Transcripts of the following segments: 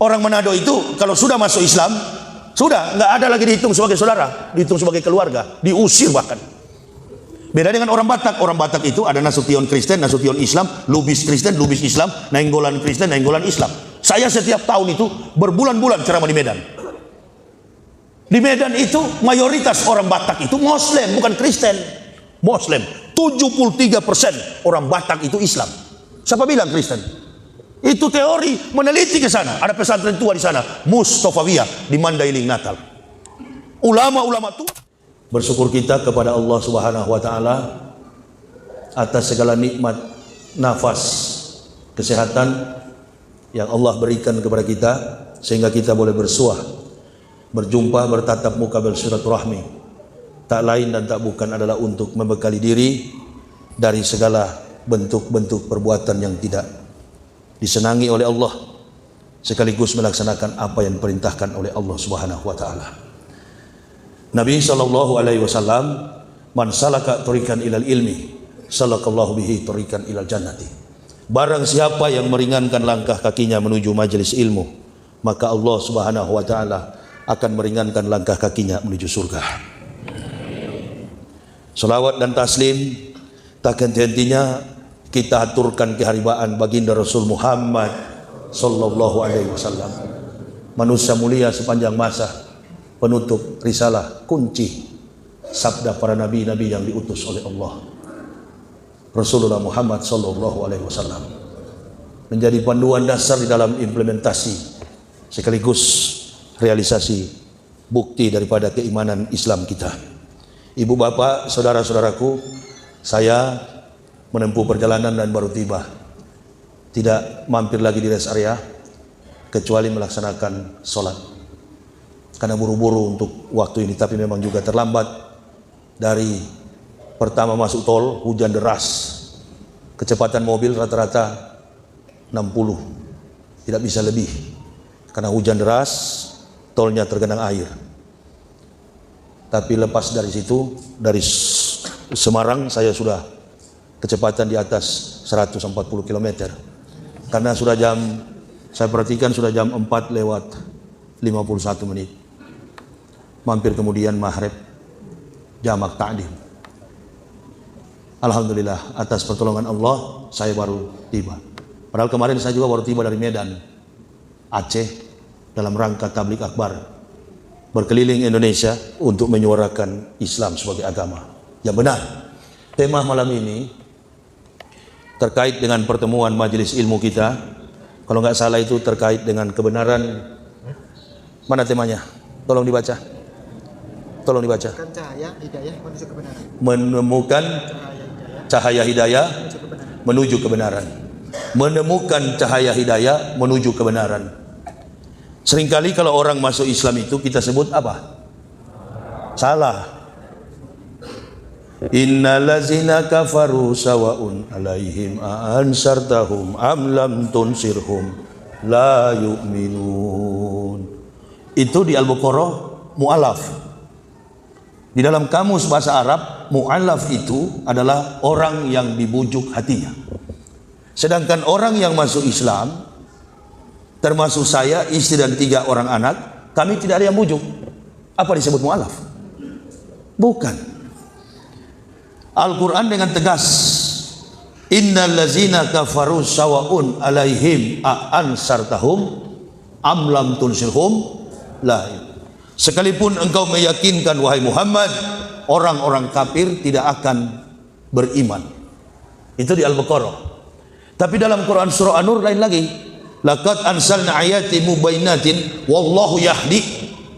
Orang Manado itu kalau sudah masuk Islam, sudah nggak ada lagi dihitung sebagai saudara, dihitung sebagai keluarga, diusir bahkan. Beda dengan orang Batak. Orang Batak itu ada Nasution Kristen, Nasution Islam, Lubis Kristen, Lubis Islam, Nainggolan Kristen, Nainggolan Islam. Saya setiap tahun itu berbulan-bulan ceramah di Medan. Di Medan itu mayoritas orang Batak itu Muslim, bukan Kristen. Muslim. 73% orang Batak itu Islam. Siapa bilang Kristen? Itu teori, meneliti ke sana. Ada pesantren tua di sana, Mustafawiyah di Mandailing, Natal. Ulama-ulama itu bersyukur kita kepada Allah Subhanahu wa taala atas segala nikmat nafas kesehatan yang Allah berikan kepada kita sehingga kita boleh bersuah, berjumpa, bertatap muka, bersilaturahmi. Tak lain dan tak bukan adalah untuk membekali diri dari segala bentuk-bentuk perbuatan yang tidak disenangi oleh Allah, sekaligus melaksanakan apa yang diperintahkan oleh Allah Subhanahu wa taala. Nabi sallallahu alaihi wasallam, "Man salaka tariqan ilal ilmi, salakallahu bihi tariqan ilal jannati." Barang siapa yang meringankan langkah kakinya menuju majelis ilmu, maka Allah Subhanahu wa taala akan meringankan langkah kakinya menuju surga. Salawat dan taslim tak henti-hentinya kita aturkan keharibaan baginda Rasul Muhammad sallallahu alaihi wasallam, manusia mulia sepanjang masa, penutup risalah, kunci sabda para nabi-nabi yang diutus oleh Allah. Rasulullah Muhammad sallallahu alaihi wasallam menjadi panduan dasar di dalam implementasi sekaligus realisasi bukti daripada keimanan Islam kita. Ibu bapak, saudara-saudaraku, saya menempuh perjalanan dan baru tiba. Tidak mampir lagi di rest area kecuali melaksanakan sholat. Karena buru-buru untuk waktu ini, tapi memang juga terlambat. Dari pertama masuk tol, hujan deras. Kecepatan mobil rata-rata 60, tidak bisa lebih. Karena hujan deras, tolnya tergenang air. Tapi lepas dari situ, dari Semarang saya sudah kecepatan di atas 140 km. Karena sudah jam, saya perhatikan sudah jam 4 lewat 51 menit. Mampir kemudian maghrib, jamak ta'lim. Alhamdulillah atas pertolongan Allah saya baru tiba. Padahal kemarin saya juga baru tiba dari Medan, Aceh, dalam rangka tablik akbar, berkeliling Indonesia untuk menyuarakan Islam sebagai agama yang benar. Tema malam ini terkait dengan pertemuan majelis ilmu kita. Kalau nggak salah itu terkait dengan kebenaran. Mana temanya? Tolong dibaca. Tolong dibaca. Cahaya hidayah menuju kebenaran. Menemukan cahaya hidayah menuju kebenaran. Menemukan cahaya hidayah menuju kebenaran. Seringkali kalau orang masuk Islam itu kita sebut apa? Salah. Innal ladzina kafaru sawa'un 'alaihim a ansartahum am lam tunsirhum la yu'minun. Itu di Al-Baqarah mu'alaf. Di dalam kamus bahasa Arab, mu'alaf itu adalah orang yang dibujuk hatinya. Sedangkan orang yang masuk Islam, termasuk saya, istri dan 3 orang anak, kami tidak ada yang bujuk. Apa disebut mu'alaf? Bukan. Al-Quran dengan tegas, innal ladzina kafaru sawa'un alaihim a ansartahum am lam tunsirhum la. Sekalipun engkau meyakinkan wahai Muhammad, orang-orang kafir tidak akan beriman. Itu di Al-Baqarah. Tapi dalam Quran surah An-Nur lain lagi. Laqad anzalna ayatin mubayyinatin wallahu yahdi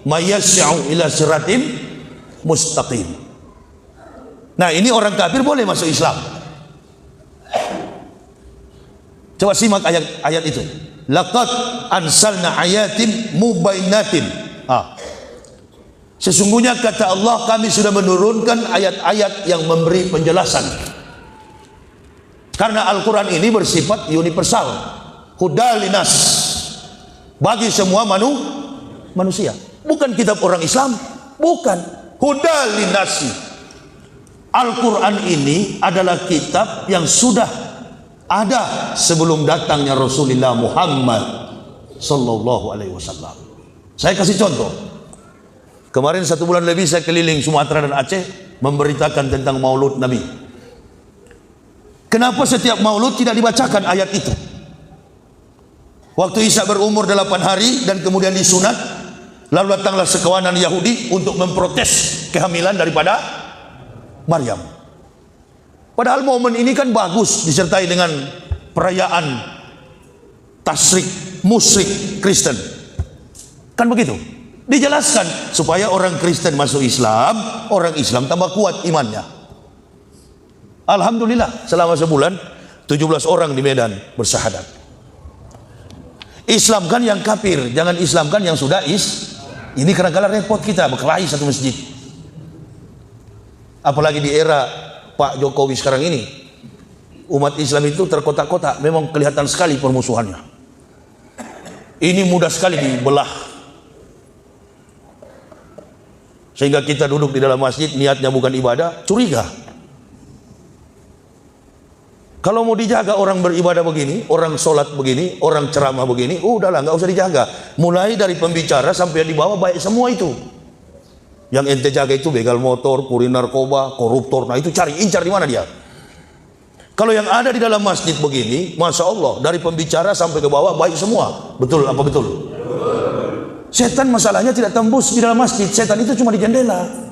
may yas'u ila siratim mustaqim. Nah, ini orang kafir boleh masuk Islam. Coba simak ayat itu. Laqad anzalna ayatin mubayyinatin. Sesungguhnya kata Allah, kami sudah menurunkan ayat-ayat yang memberi penjelasan. Karena Al-Quran ini bersifat universal. Hudalinas, bagi semua manusia. Bukan kitab orang Islam, bukan. Hudalinasi. Al-Quran ini adalah kitab yang sudah ada sebelum datangnya Rasulullah Muhammad Sallallahu alaihi wasallam. Saya kasih contoh. Kemarin 1 bulan lebih saya keliling Sumatera dan Aceh memberitakan tentang maulud Nabi. Kenapa setiap maulud tidak dibacakan ayat itu? Waktu Isa berumur 8 hari dan kemudian disunat, lalu datanglah sekawanan Yahudi untuk memprotes kehamilan daripada Maryam. Padahal momen ini kan bagus disertai dengan perayaan tasyrik musyrik Kristen. Kan begitu? Dijelaskan supaya orang Kristen masuk Islam, orang Islam tambah kuat imannya. Alhamdulillah selama sebulan 17 orang di Medan bersyahadat. Islamkan yang kafir, jangan Islamkan yang sudah Ini kadang-kadang repot kita berkelahi satu masjid. Apalagi di era Pak Jokowi sekarang ini, umat Islam itu terkotak-kotak, memang kelihatan sekali permusuhannya. Ini mudah sekali dibelah. Sehingga kita duduk di dalam masjid, niatnya bukan ibadah, curiga. Kalau mau dijaga orang beribadah begini, orang sholat begini, orang ceramah begini, udahlah nggak usah dijaga. Mulai dari pembicara sampai yang di bawah baik semua itu. Yang ente jaga itu begal motor, kurir narkoba, koruptor, nah itu cari, incar di mana dia. Kalau yang ada di dalam masjid begini, Masya Allah, dari pembicara sampai ke bawah baik semua. Betul apa betul? Setan masalahnya tidak tembus di dalam masjid, setan itu cuma di jendela.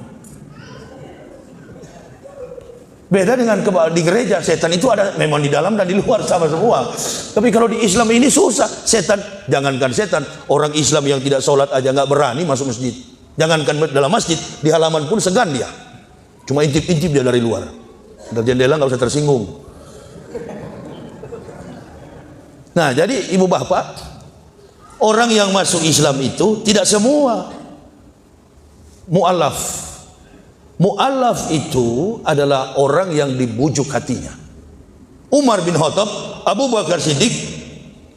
Beda dengan di gereja, setan itu ada memang di dalam dan di luar sama semua. Tapi kalau di Islam ini susah, setan, jangankan setan, orang Islam yang tidak sholat aja nggak berani masuk masjid. Jangankan dalam masjid, di halaman pun segan dia. Cuma intip-intip dia dari luar. Dari jendela nggak usah tersinggung. Nah, jadi ibu bapak, orang yang masuk Islam itu tidak semua mu'alaf. Mu'alaf itu adalah orang yang dibujuk hatinya. Umar bin Khattab, Abu Bakar Siddiq,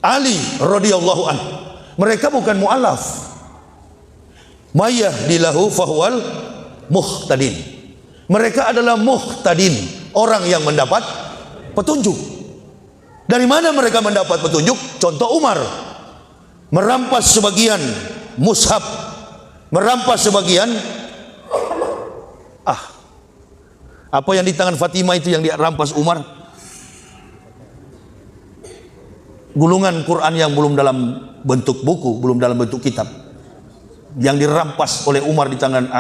Ali radhiyallahu anhu. Mereka bukan mu'alaf. Mayahdilahu fahuwal muhtadin. Mereka adalah muhtadin, orang yang mendapat petunjuk. Dari mana mereka mendapat petunjuk? Contoh Umar merampas sebagian mushaf, merampas sebagian apa yang di tangan Fatimah itu yang dirampas Umar? Gulungan Quran yang belum dalam bentuk buku, belum dalam bentuk kitab, yang dirampas oleh Umar di tangan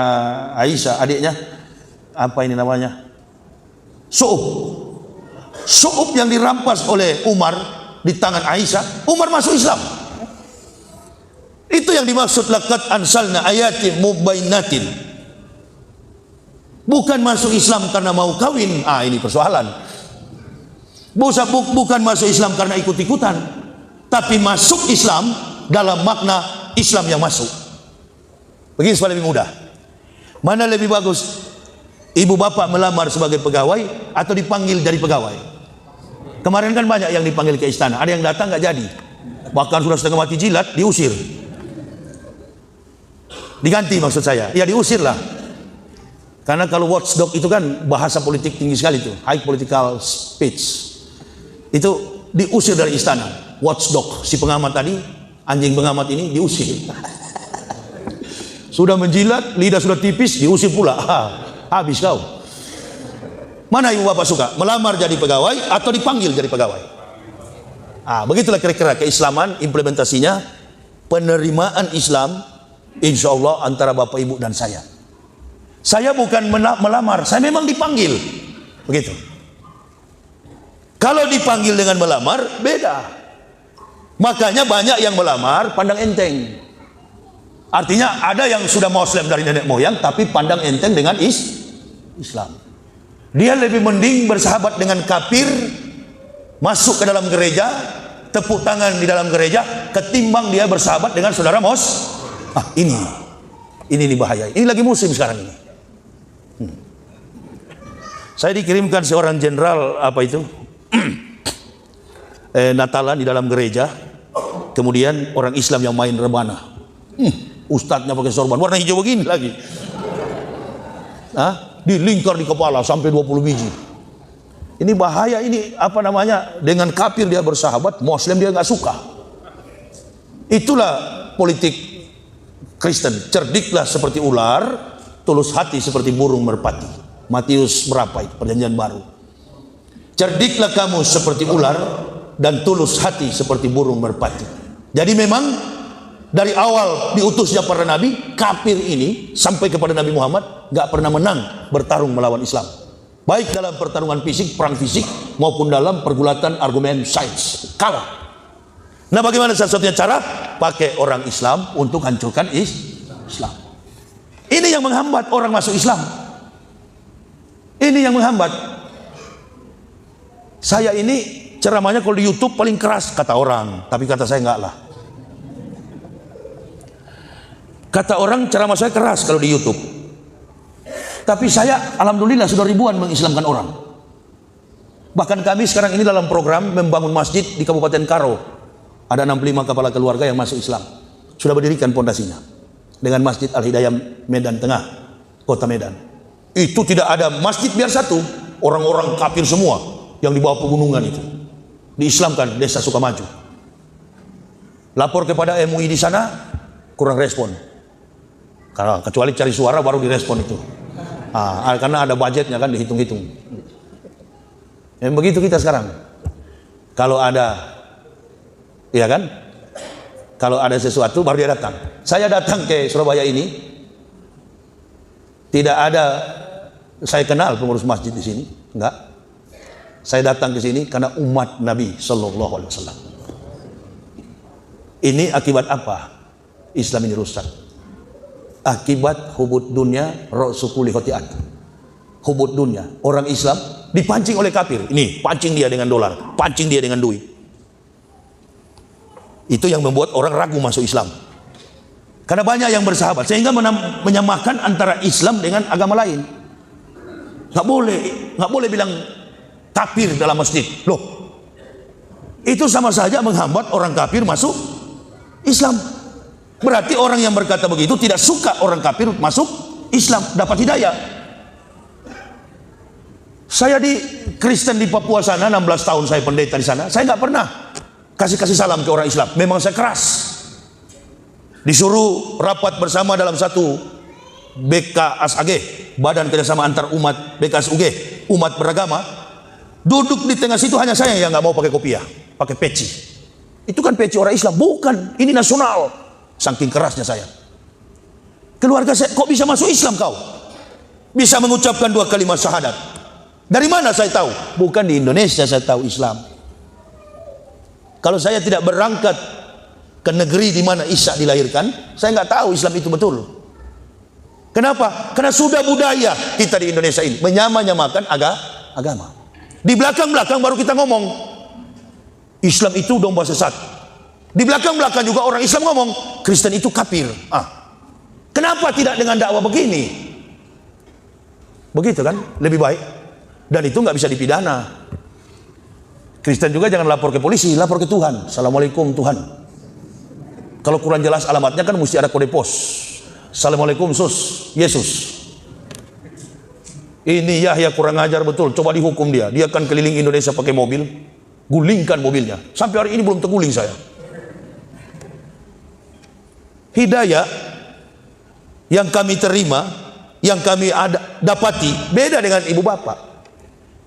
Aisyah adiknya. Apa ini namanya? Su'ub yang dirampas oleh Umar di tangan Aisyah. Umar masuk Islam. Itu yang dimaksud laqad ansalna ayatin mubayyinatin. Bukan masuk Islam karena mau kawin. Ini persoalan. Bukan masuk Islam karena ikut-ikutan, tapi masuk Islam dalam makna Islam yang masuk. Begini supaya lebih mudah. Mana lebih bagus? Ibu bapak melamar sebagai pegawai atau dipanggil dari pegawai? Kemarin kan banyak yang dipanggil ke istana, ada yang datang nggak jadi, bahkan sudah setengah mati jilat, diusir, diganti maksud saya, ya diusir lah. Karena kalau watchdog itu kan bahasa politik tinggi sekali itu, high political speech, itu diusir dari istana. Watchdog, si pengamat tadi, anjing pengamat ini diusir. Sudah menjilat, lidah sudah tipis, diusir pula. Habis kau. Mana ibu bapak suka? Melamar jadi pegawai atau dipanggil jadi pegawai? Begitulah kira-kira keislaman, implementasinya, penerimaan Islam, insya Allah antara bapak ibu dan saya. Saya bukan melamar, saya memang dipanggil. Begitu. Kalau dipanggil dengan melamar, beda. Makanya banyak yang melamar pandang enteng. Artinya ada yang sudah Muslim dari nenek moyang, tapi pandang enteng dengan Islam. Dia lebih mending bersahabat dengan kafir, masuk ke dalam gereja, tepuk tangan di dalam gereja, ketimbang dia bersahabat dengan saudara ini bahaya. Ini lagi musim sekarang ini. Saya dikirimkan seorang jenderal Natalan di dalam gereja, kemudian orang Islam yang main rebana, ustadznya pakai sorban warna hijau begini lagi, dilingkar di kepala sampai 20 biji. Ini bahaya, ini dengan kafir dia bersahabat, Muslim dia nggak suka. Itulah politik Kristen. Cerdiklah seperti ular, tulus hati seperti burung merpati. Matius berapa itu? Perjanjian Baru. Cerdiklah kamu seperti ular dan tulus hati seperti burung merpati. Jadi memang dari awal diutusnya para nabi, kafir ini sampai kepada Nabi Muhammad gak pernah menang bertarung melawan Islam. Baik dalam pertarungan fisik, perang fisik, maupun dalam pergulatan argumen sains. Kalah. Nah, bagaimana satu-satunya cara? Pakai orang Islam untuk hancurkan Islam. Ini yang menghambat orang masuk Islam. Ini yang menghambat. Saya ini ceramahnya kalau di YouTube paling keras kata orang, tapi kata saya enggak lah. Kata orang ceramah saya keras kalau di YouTube. Tapi saya alhamdulillah sudah ribuan mengislamkan orang. Bahkan kami sekarang ini dalam program membangun masjid di Kabupaten Karo. Ada 65 kepala keluarga yang masuk Islam. Sudah berdirikan pondasinya dengan Masjid Al-Hidayah Medan Tengah, Kota Medan. Itu tidak ada masjid biar satu, orang-orang kafir semua yang di bawah pegunungan itu diislamkan Desa Sukamaju. Lapor kepada MUI di sana kurang respon. Karena kecuali cari suara baru direspon itu. Karena ada budgetnya kan dihitung-hitung. Yang begitu kita sekarang. Kalau ada, ya kan? Kalau ada sesuatu baru dia datang. Saya datang ke Surabaya ini, tidak ada saya kenal pengurus masjid di sini, enggak. Saya datang ke sini karena umat Nabi Sallallahu Alaihi Wasallam. Ini akibat apa? Islam ini rusak. Akibat hubud dunia, ra'sukuli khotiat. Hubud dunia, orang Islam dipancing oleh kafir. Ini pancing dia dengan dolar, pancing dia dengan duit. Itu yang membuat orang ragu masuk Islam. Karena banyak yang bersahabat, sehingga menyamakan antara Islam dengan agama lain. Nggak boleh bilang kafir dalam masjid. Loh, itu sama saja menghambat orang kafir masuk Islam. Berarti orang yang berkata begitu tidak suka orang kafir masuk Islam, dapat hidayah. Saya di Kristen di Papua sana, 16 tahun saya pendeta di sana, saya nggak pernah kasih salam ke orang Islam. Memang saya keras. Disuruh rapat bersama dalam satu BKSAG, Badan Kerjasama Antar Umat BKSUG, umat beragama. Duduk di tengah situ hanya saya yang nggak mau pakai kopiah, pakai peci. Itu kan peci orang Islam, bukan. Ini nasional. Saking kerasnya saya. Keluarga saya, kok bisa masuk Islam kau? Bisa mengucapkan 2 kalimat syahadat. Dari mana saya tahu? Bukan di Indonesia saya tahu Islam. Kalau saya tidak berangkat ke negeri di mana Isa dilahirkan, saya nggak tahu Islam itu betul. Kenapa? Karena sudah budaya kita di Indonesia ini menyamakan agama. Di belakang-belakang baru kita ngomong Islam itu domba sesat. Di belakang-belakang juga orang Islam ngomong Kristen itu kafir. Kenapa tidak dengan dakwah begini? Begitu kan? Lebih baik. Dan itu nggak bisa dipidana. Kristen juga jangan lapor ke polisi, lapor ke Tuhan. Assalamualaikum Tuhan. Kalau kurang jelas alamatnya kan mesti ada kode pos. Assalamualaikum Sus, Yesus. Ini Yahya kurang ajar betul. Coba dihukum dia. Dia akan keliling Indonesia pakai mobil, gulingkan mobilnya. Sampai hari ini belum terguling saya. Hidayah yang kami terima, yang kami dapati beda dengan ibu bapak.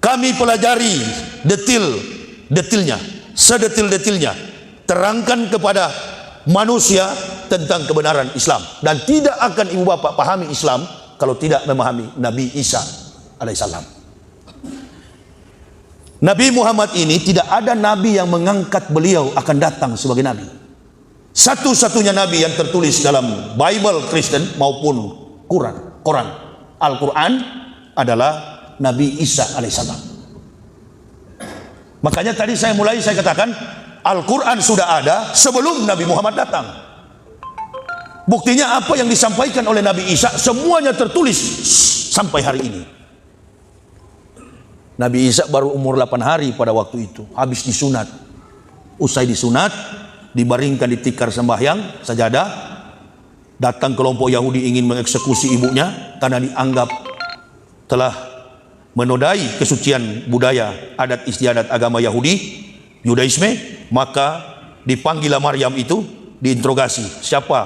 Kami pelajari detil-detilnya, sedetil-detilnya, terangkan kepada manusia tentang kebenaran Islam, dan tidak akan ibu bapak pahami Islam kalau tidak memahami Nabi Isa alaihissalam. Nabi Muhammad ini tidak ada nabi yang mengangkat beliau akan datang sebagai nabi. Satu-satunya nabi yang tertulis dalam Bible Kristen maupun Quran Al-Quran adalah Nabi Isa alaihissalam. Makanya tadi saya katakan Al-Quran sudah ada sebelum Nabi Muhammad datang. Buktinya apa yang disampaikan oleh Nabi Isa semuanya tertulis sampai hari ini. Nabi Isa baru umur 8 hari pada waktu itu, habis disunat. Usai disunat, dibaringkan di tikar sembahyang sajadah, datang kelompok Yahudi ingin mengeksekusi ibunya karena dianggap telah menodai kesucian budaya adat istiadat agama Yahudi, Yudaisme. Maka dipanggillah Maryam itu diinterogasi, siapa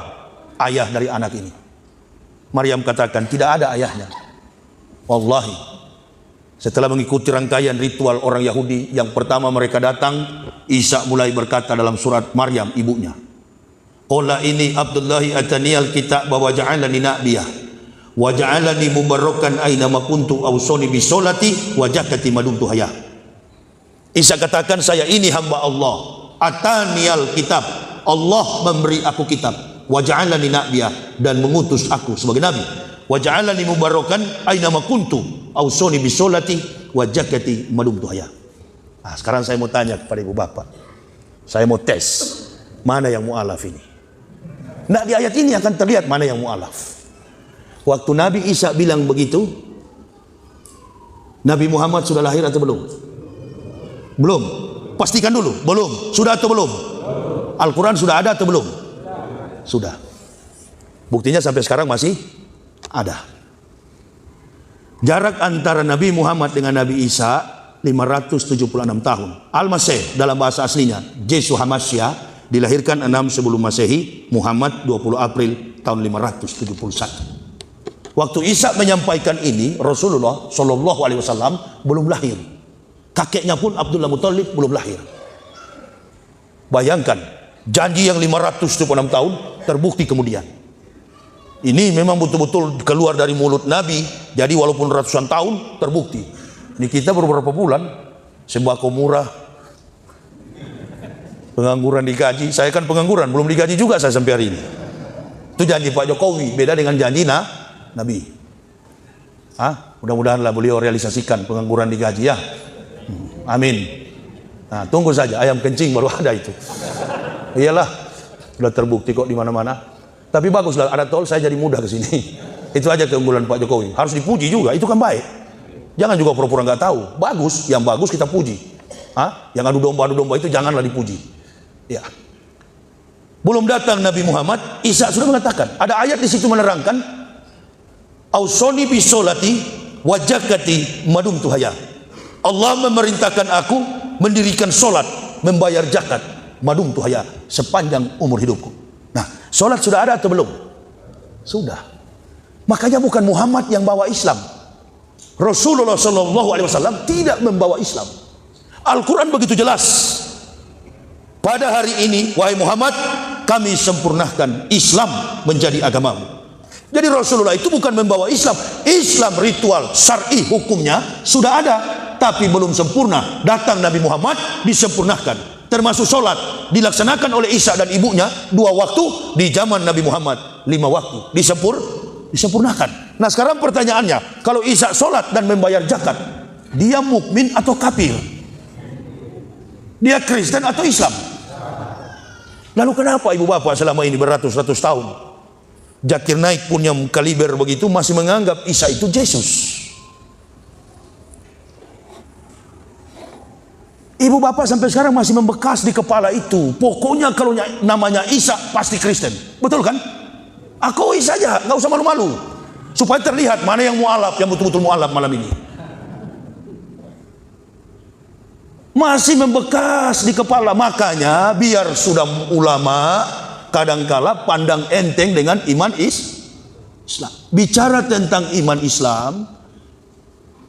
ayah dari anak ini? Maryam katakan, tidak ada ayahnya. Wallahi, setelah mengikuti rangkaian ritual orang Yahudi, yang pertama mereka datang, Isa mulai berkata dalam surat Maryam ibunya, qala ini Abdullahi ataniyal kitab wa ja'alani nabiyah wa ja'alani mubarrakan aina ma kuntu awsani bi sholati wa zakati ma dumtu hayya. Isa katakan, saya ini hamba Allah, ataniyal kitab, Allah memberi aku kitab, wa ja'alani nabiyah, dan mengutus aku sebagai nabi, wa ja'alani mubarrakan aina ma kuntu awsani bi sholati wa zakati ma dumtu hayya. Nah, sekarang saya mau tanya kepada ibu bapak, saya mau tes mana yang mu'alaf ini. Nah, di ayat ini akan terlihat mana yang mu'alaf. Waktu Nabi Isa bilang begitu, Nabi Muhammad sudah lahir atau belum? Belum. Pastikan dulu, belum. Sudah atau belum? Al-Quran sudah ada atau belum? Sudah. Buktinya sampai sekarang masih ada. Jarak antara Nabi Muhammad dengan Nabi Isa 576 tahun. Al-Masih dalam bahasa aslinya, Yesus Hamasya, dilahirkan 6 sebelum Masehi, Muhammad 20 April tahun 571. Waktu Isa menyampaikan ini, Rasulullah Shallallahu Alaihi Wasallam belum lahir. Kakeknya pun Abdullah Muthalib belum lahir. Bayangkan, janji yang 576 tahun terbukti kemudian. Ini memang betul-betul keluar dari mulut Nabi. Jadi walaupun ratusan tahun terbukti. Ini kita beberapa bulan, sembako murah, pengangguran digaji. Saya kan pengangguran, belum digaji juga saya sampai hari ini. Itu janji Pak Jokowi, beda dengan janji Nabi. Mudah-mudahanlah beliau realisasikan pengangguran digaji ya. Amin. Nah, tunggu saja, ayam kencing baru ada itu. Iyalah, sudah terbukti kok di mana-mana. Tapi baguslah ada tol, saya jadi mudah ke sini. Itu aja keunggulan Pak Jokowi. Harus dipuji juga, itu kan baik. Jangan juga pura-pura nggak tahu. Bagus, yang bagus kita puji. Yang adu domba itu janganlah dipuji. Ya. Belum datang Nabi Muhammad, Isa sudah mengatakan. Ada ayat di situ menerangkan, Ausoni bisolati wajakati madum tuhaya. Allah memerintahkan aku mendirikan solat, membayar zakat, madum tuhaya, sepanjang umur hidupku. Nah, solat sudah ada atau belum? Sudah. Makanya bukan Muhammad yang bawa Islam. Rasulullah Shallallahu Alaihi Wasallam tidak membawa Islam. Al-Quran begitu jelas. Pada hari ini, wahai Muhammad, kami sempurnakan Islam menjadi agamamu. Jadi Rasulullah itu bukan membawa Islam. Islam ritual, syar'i hukumnya sudah ada, tapi belum sempurna. Datang Nabi Muhammad, disempurnakan. Termasuk sholat, dilaksanakan oleh Isa dan ibunya 2 waktu. Di zaman Nabi Muhammad 5 waktu. Disempurnakan. Nah sekarang pertanyaannya, kalau Isa sholat dan membayar zakat, dia mukmin atau kafir? Dia Kristen atau Islam? Lalu kenapa ibu bapak selama ini beratus-ratus tahun, Zakir Naik pun yang kaliber begitu masih menganggap Isa itu Yesus? Ibu bapak sampai sekarang masih membekas di kepala itu. Pokoknya kalau namanya Isa pasti Kristen. Betul kan? Akui saja, nggak usah malu-malu. Supaya terlihat mana yang mu'alaf, yang betul-betul mu'alaf malam ini. Masih membekas di kepala. Makanya biar sudah ulama, kadangkala pandang enteng dengan iman Islam. Bicara tentang iman Islam,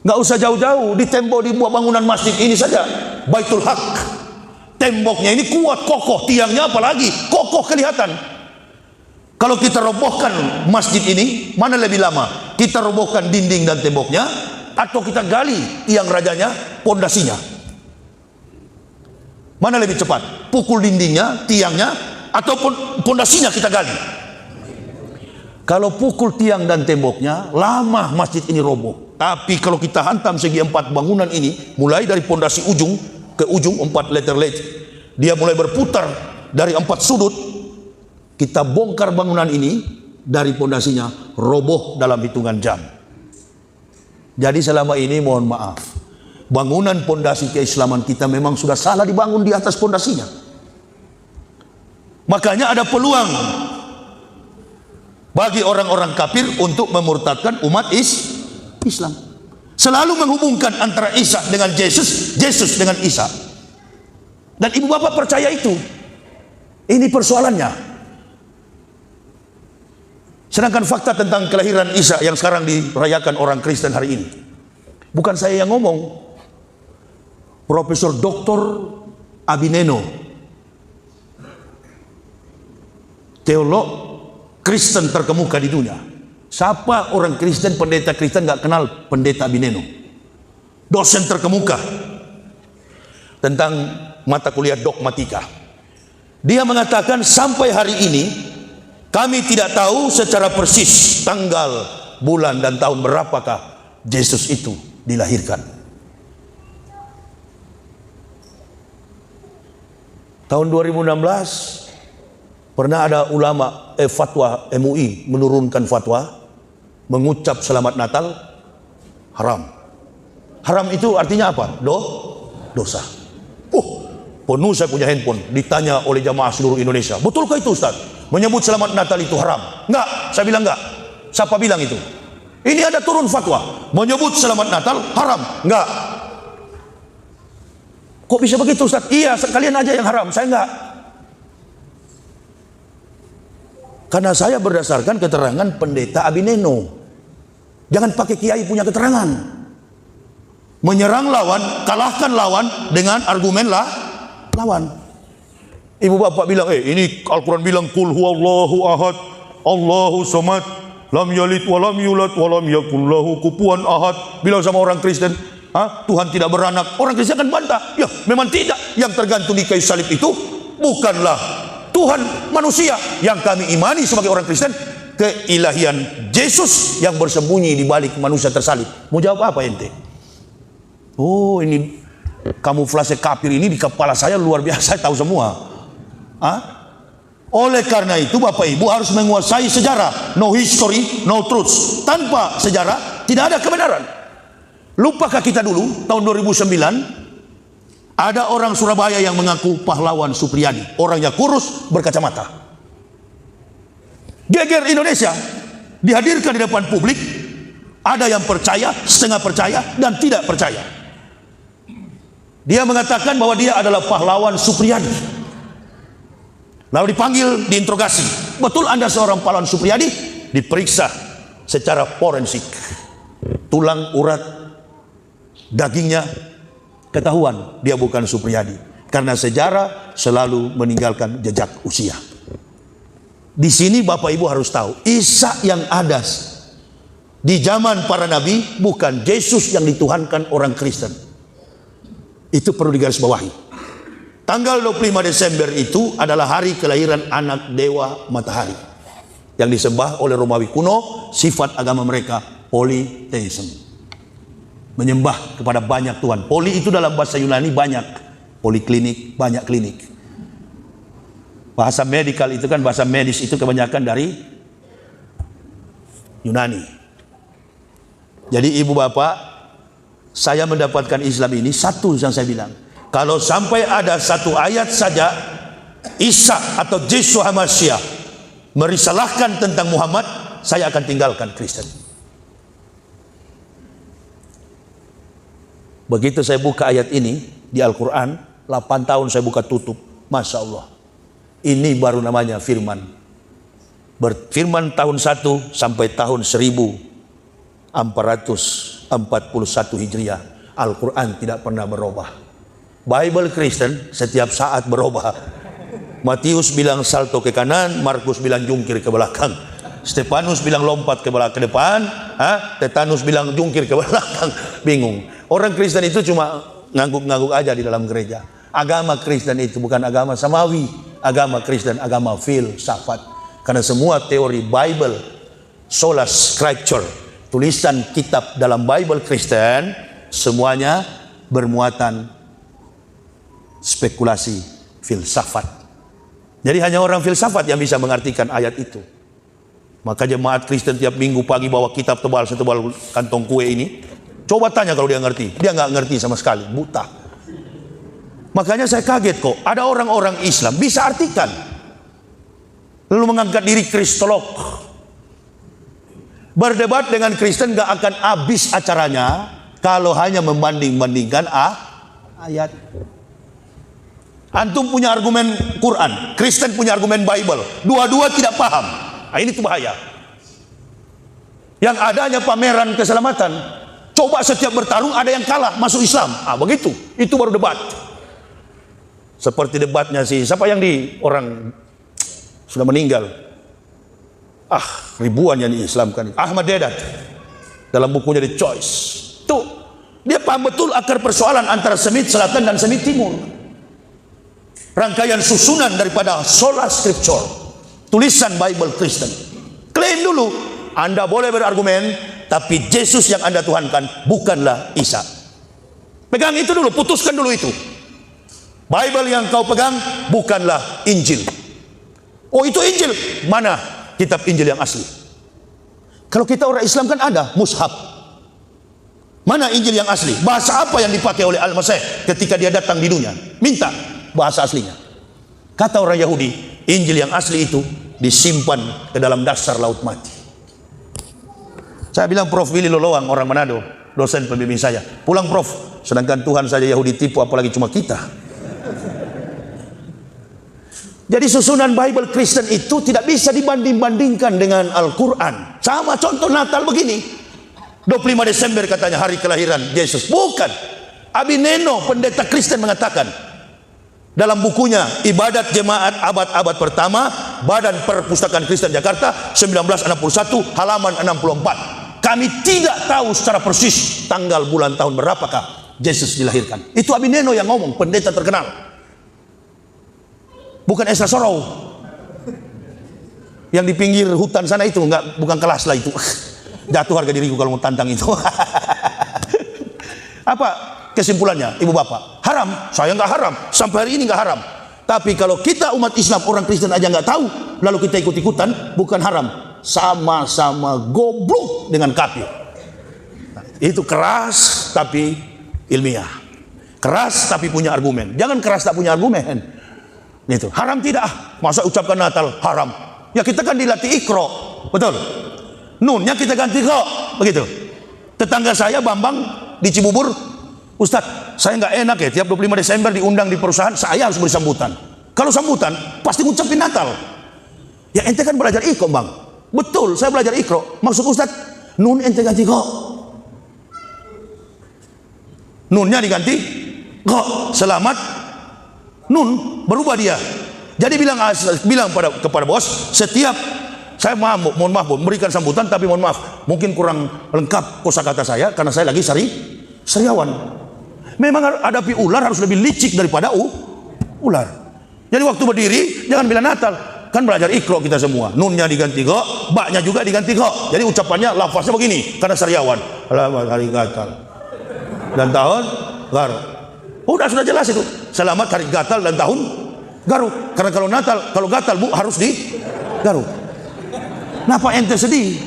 nggak usah jauh-jauh. Di tembok, di bangunan masjid ini saja, Baitul Haq, temboknya ini kuat, kokoh, tiangnya apalagi kokoh kelihatan. Kalau kita robohkan masjid ini, mana lebih lama? Kita robohkan dinding dan temboknya, atau kita gali tiang rajanya, pondasinya? Mana lebih cepat? Pukul dindingnya, tiangnya, ataupun pondasinya kita gali? Kalau pukul tiang dan temboknya, lama masjid ini roboh. Tapi kalau kita hantam segi 4 bangunan ini, mulai dari pondasi ujung ke ujung 4 letter, dia mulai berputar dari 4 sudut. Kita bongkar bangunan ini dari pondasinya, roboh dalam hitungan jam. Jadi selama ini mohon maaf, bangunan pondasi keislaman kita memang sudah salah dibangun di atas pondasinya. Makanya ada peluang bagi orang-orang kafir untuk memurtadkan umat Islam. Selalu menghubungkan antara Isa dengan Yesus, Yesus dengan Isa. Dan ibu bapak percaya itu. Ini persoalannya. Sedangkan fakta tentang kelahiran Isa yang sekarang dirayakan orang Kristen hari ini, bukan saya yang ngomong. Profesor Dr. Abineno, teolog Kristen terkemuka di dunia. Siapa orang Kristen, pendeta Kristen nggak kenal pendeta Abineno? Dosen terkemuka tentang mata kuliah dogmatika. Dia mengatakan sampai hari ini kami tidak tahu secara persis tanggal, bulan, dan tahun berapakah Yesus itu dilahirkan. Tahun 2016 pernah ada ulama fatwa MUI menurunkan fatwa mengucap selamat Natal haram. Haram itu artinya apa? Dosa. Penuh saya punya handphone ditanya oleh jamaah seluruh Indonesia, betulkah itu Ustaz? Menyebut selamat Natal itu haram? Enggak, saya bilang enggak. Siapa bilang itu? Ini ada turun fatwa menyebut selamat Natal haram. Enggak. Kok bisa begitu Ustaz? Iya, kalian aja yang haram, saya enggak. Karena saya berdasarkan keterangan pendeta Abineno. Jangan pakai kiai punya keterangan. Menyerang lawan, kalahkan lawan dengan argumen lawan. Ibu bapak bilang, ini Al-Quran bilang kul huwallahu ahad, Allahu samad, lam yalid walam yulad walam yakul lahu kufuwan ahad. Bilang sama orang Kristen, Tuhan tidak beranak. Orang Kristen akan bantah, ya memang tidak. Yang tergantung di kayu salib itu bukanlah Tuhan manusia. Yang kami imani sebagai orang Kristen, keilahian Yesus yang bersembunyi di balik manusia tersalib. Mau jawab apa ente? Oh, ini kamuflase kafir ini di kepala saya luar biasa, saya tahu semua. Oleh karena itu Bapak Ibu harus menguasai sejarah. No history, no truth. Tanpa sejarah tidak ada kebenaran. Lupakah kita dulu tahun 2009 ada orang Surabaya yang mengaku pahlawan Supriyadi, orangnya kurus berkacamata. Geger Indonesia dihadirkan di depan publik. Ada yang percaya, setengah percaya, dan tidak percaya. Dia mengatakan bahwa dia adalah pahlawan Supriyadi. Lalu dipanggil, diinterogasi. Betul Anda seorang pahlawan Supriyadi? Diperiksa secara forensik. Tulang, urat, dagingnya ketahuan dia bukan Supriyadi. Karena sejarah selalu meninggalkan jejak usia. Di sini Bapak Ibu harus tahu, Isa yang ada di zaman para nabi bukan Yesus yang dituhankan orang Kristen. Itu perlu digarisbawahi. Tanggal 25 Desember itu adalah hari kelahiran anak dewa matahari yang disembah oleh Romawi kuno. Sifat agama mereka politeisme, menyembah kepada banyak Tuhan. Poli itu dalam bahasa Yunani banyak, poliklinik, banyak klinik. Bahasa medikal itu kan, bahasa medis itu kebanyakan dari Yunani. Jadi ibu bapak, saya mendapatkan Islam ini satu yang saya bilang, kalau sampai ada satu ayat saja Isa atau Yeshua Hamashiach merisalahkan tentang Muhammad, saya akan tinggalkan Kristen. Begitu saya buka ayat ini di Al-Quran, 8 tahun saya buka tutup, Masya Allah, ini baru namanya firman. Berfirman tahun 1 sampai tahun 1441 Hijriah, Al-Quran tidak pernah berubah. Bible Kristen setiap saat berubah. Matius bilang salto ke kanan, Markus bilang jungkir ke belakang, Stefanus bilang lompat ke depan, Tetanus bilang jungkir ke belakang. Bingung. Orang Kristen itu cuma ngangguk-ngangguk aja di dalam gereja. Agama Kristen itu bukan agama samawi. Agama Kristen agama filsafat. Karena semua teori Bible, sola scripture, tulisan kitab dalam Bible Kristen, semuanya bermuatan spekulasi filsafat. Jadi hanya orang filsafat yang bisa mengartikan ayat itu. Maka jemaat Kristen tiap minggu pagi bawa kitab tebal setebal kantong kue ini. Coba tanya kalau dia ngerti. Dia nggak ngerti sama sekali, buta. Makanya saya kaget kok, ada orang-orang Islam bisa artikan, lalu mengangkat diri kristolog. Berdebat dengan Kristen nggak akan habis acaranya kalau hanya membanding-bandingkan ayat. Antum punya argumen Quran, Kristen punya argumen Bible, dua-dua tidak paham. Ini tuh bahaya. Yang adanya pameran keselamatan. Coba setiap bertarung ada yang kalah masuk Islam. Begitu. Itu baru debat. Seperti debatnya siapa yang orang sudah meninggal. Ribuan yang diislamkan. Ahmad Deedat dalam bukunya The Choice. Tuh, dia paham betul akar persoalan antara Semit Selatan dan Semit Timur. Rangkaian susunan daripada sola scripture, tulisan Bible Kristen. Klaim dulu, Anda boleh berargumen, tapi Yesus yang Anda tuhankan bukanlah Isa. Pegang itu dulu, putuskan dulu itu. Bible yang kau pegang bukanlah Injil. Itu Injil. Mana kitab Injil yang asli? Kalau kita orang Islam kan ada mushaf. Mana Injil yang asli? Bahasa apa yang dipakai oleh Al-Masih ketika dia datang di dunia? Minta bahasa aslinya. Kata orang Yahudi, Injil yang asli itu disimpan ke dalam dasar laut mati. Saya bilang Prof. Willy Loloang, orang Manado, dosen pembimbing saya, pulang Prof, sedangkan Tuhan saja Yahudi tipu, apalagi cuma kita. Jadi susunan Bible Kristen itu tidak bisa dibanding-bandingkan dengan Al-Quran. Sama contoh Natal begini, 25 Desember katanya hari kelahiran Yesus. Bukan. Abineno, pendeta Kristen, mengatakan dalam bukunya Ibadat Jemaat Abad-Abad Pertama, Badan Perpustakaan Kristen Jakarta, 1961, halaman 64. Kami tidak tahu secara persis tanggal, bulan, tahun berapakah Yesus dilahirkan. Itu Abineno yang ngomong, pendeta terkenal. Bukan Esa Sorrow yang di pinggir hutan sana itu, bukan kelas lah itu. Jatuh harga diriku kalau mau tantang itu. Apa kesimpulannya, ibu bapak? Haram? Saya nggak haram, sampai hari ini nggak haram. Tapi kalau kita umat Islam, orang Kristen aja nggak tahu, lalu kita ikut-ikutan, bukan haram, sama-sama goblok dengan kafir. Itu keras tapi ilmiah, keras tapi punya argumen. Jangan keras tak punya argumen. Itu haram tidak? Masa ucapkan Natal haram? Ya kita kan dilatih Iqra, betul? Nunnya kita ganti kok, begitu. Tetangga saya Bambang di Cibubur, Ustadz, saya nggak enak ya, tiap 25 Desember diundang di perusahaan, saya harus beri sambutan. Kalau sambutan, pasti ngucapin Natal. Ya ente kan belajar Iqra, Bang. Betul, saya belajar Iqra. Maksud Ustadz, nun ente ganti kok. Nunnya diganti kok, selamat. Nun berubah dia. Jadi bilang kepada bos, setiap saya mohon maaf memberikan sambutan, tapi mohon maaf mungkin kurang lengkap kosakata saya karena saya lagi sariawan. Memang hadapi ular harus lebih licik daripada ular. Jadi waktu berdiri jangan bilang Natal, kan belajar Iqra kita semua. Nunnya diganti kok, baknya juga diganti kok. Jadi ucapannya, lafaznya begini karena sariawan. Selamat hari gatal dan tahun garu. Sudah jelas itu. Selamat hari gatal dan tahun garu. Karena kalau Natal, kalau gatal bu harus di garu. Kenapa ente sedih?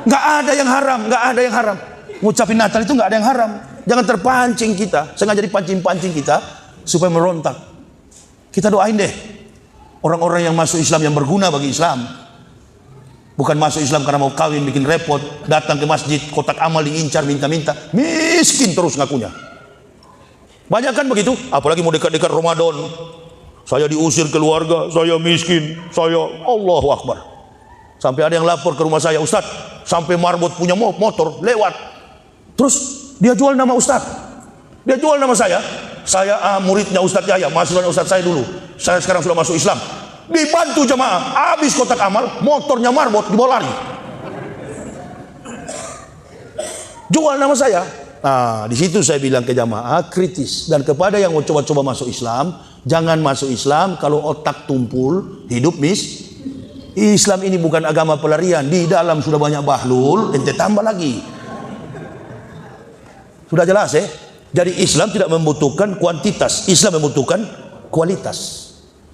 Nggak ada yang haram, nggak ada yang haram. Ngucapin Natal itu nggak ada yang haram. Jangan terpancing kita, sengaja dipancing-pancing kita supaya merontak. Kita doain deh orang-orang yang masuk Islam yang berguna bagi Islam. Bukan masuk Islam karena mau kawin, bikin repot, datang ke masjid, kotak amal diincar, minta-minta, miskin terus ngakunya. Banyak kan begitu, apalagi mau dekat-dekat Ramadan. Saya diusir keluarga, saya miskin, saya Allahu Akbar. Sampai ada yang lapor ke rumah saya, Ustadz, sampai marbot punya motor lewat. Terus dia jual nama Ustadz, dia jual nama saya muridnya Ustadz Yahya, mahasiswa Ustadz saya dulu. Saya sekarang sudah masuk Islam. Dibantu jemaah, habis kotak amal, motornya marbot dibawa lari. Jual nama saya. Nah, di situ saya bilang ke jamaah kritis, dan kepada yang mau coba-coba masuk Islam, jangan masuk Islam kalau otak tumpul, hidup Islam ini bukan agama pelarian. Di dalam sudah banyak bahlul, ente tambah lagi. Sudah jelas ya? Jadi Islam tidak membutuhkan kuantitas, Islam membutuhkan kualitas.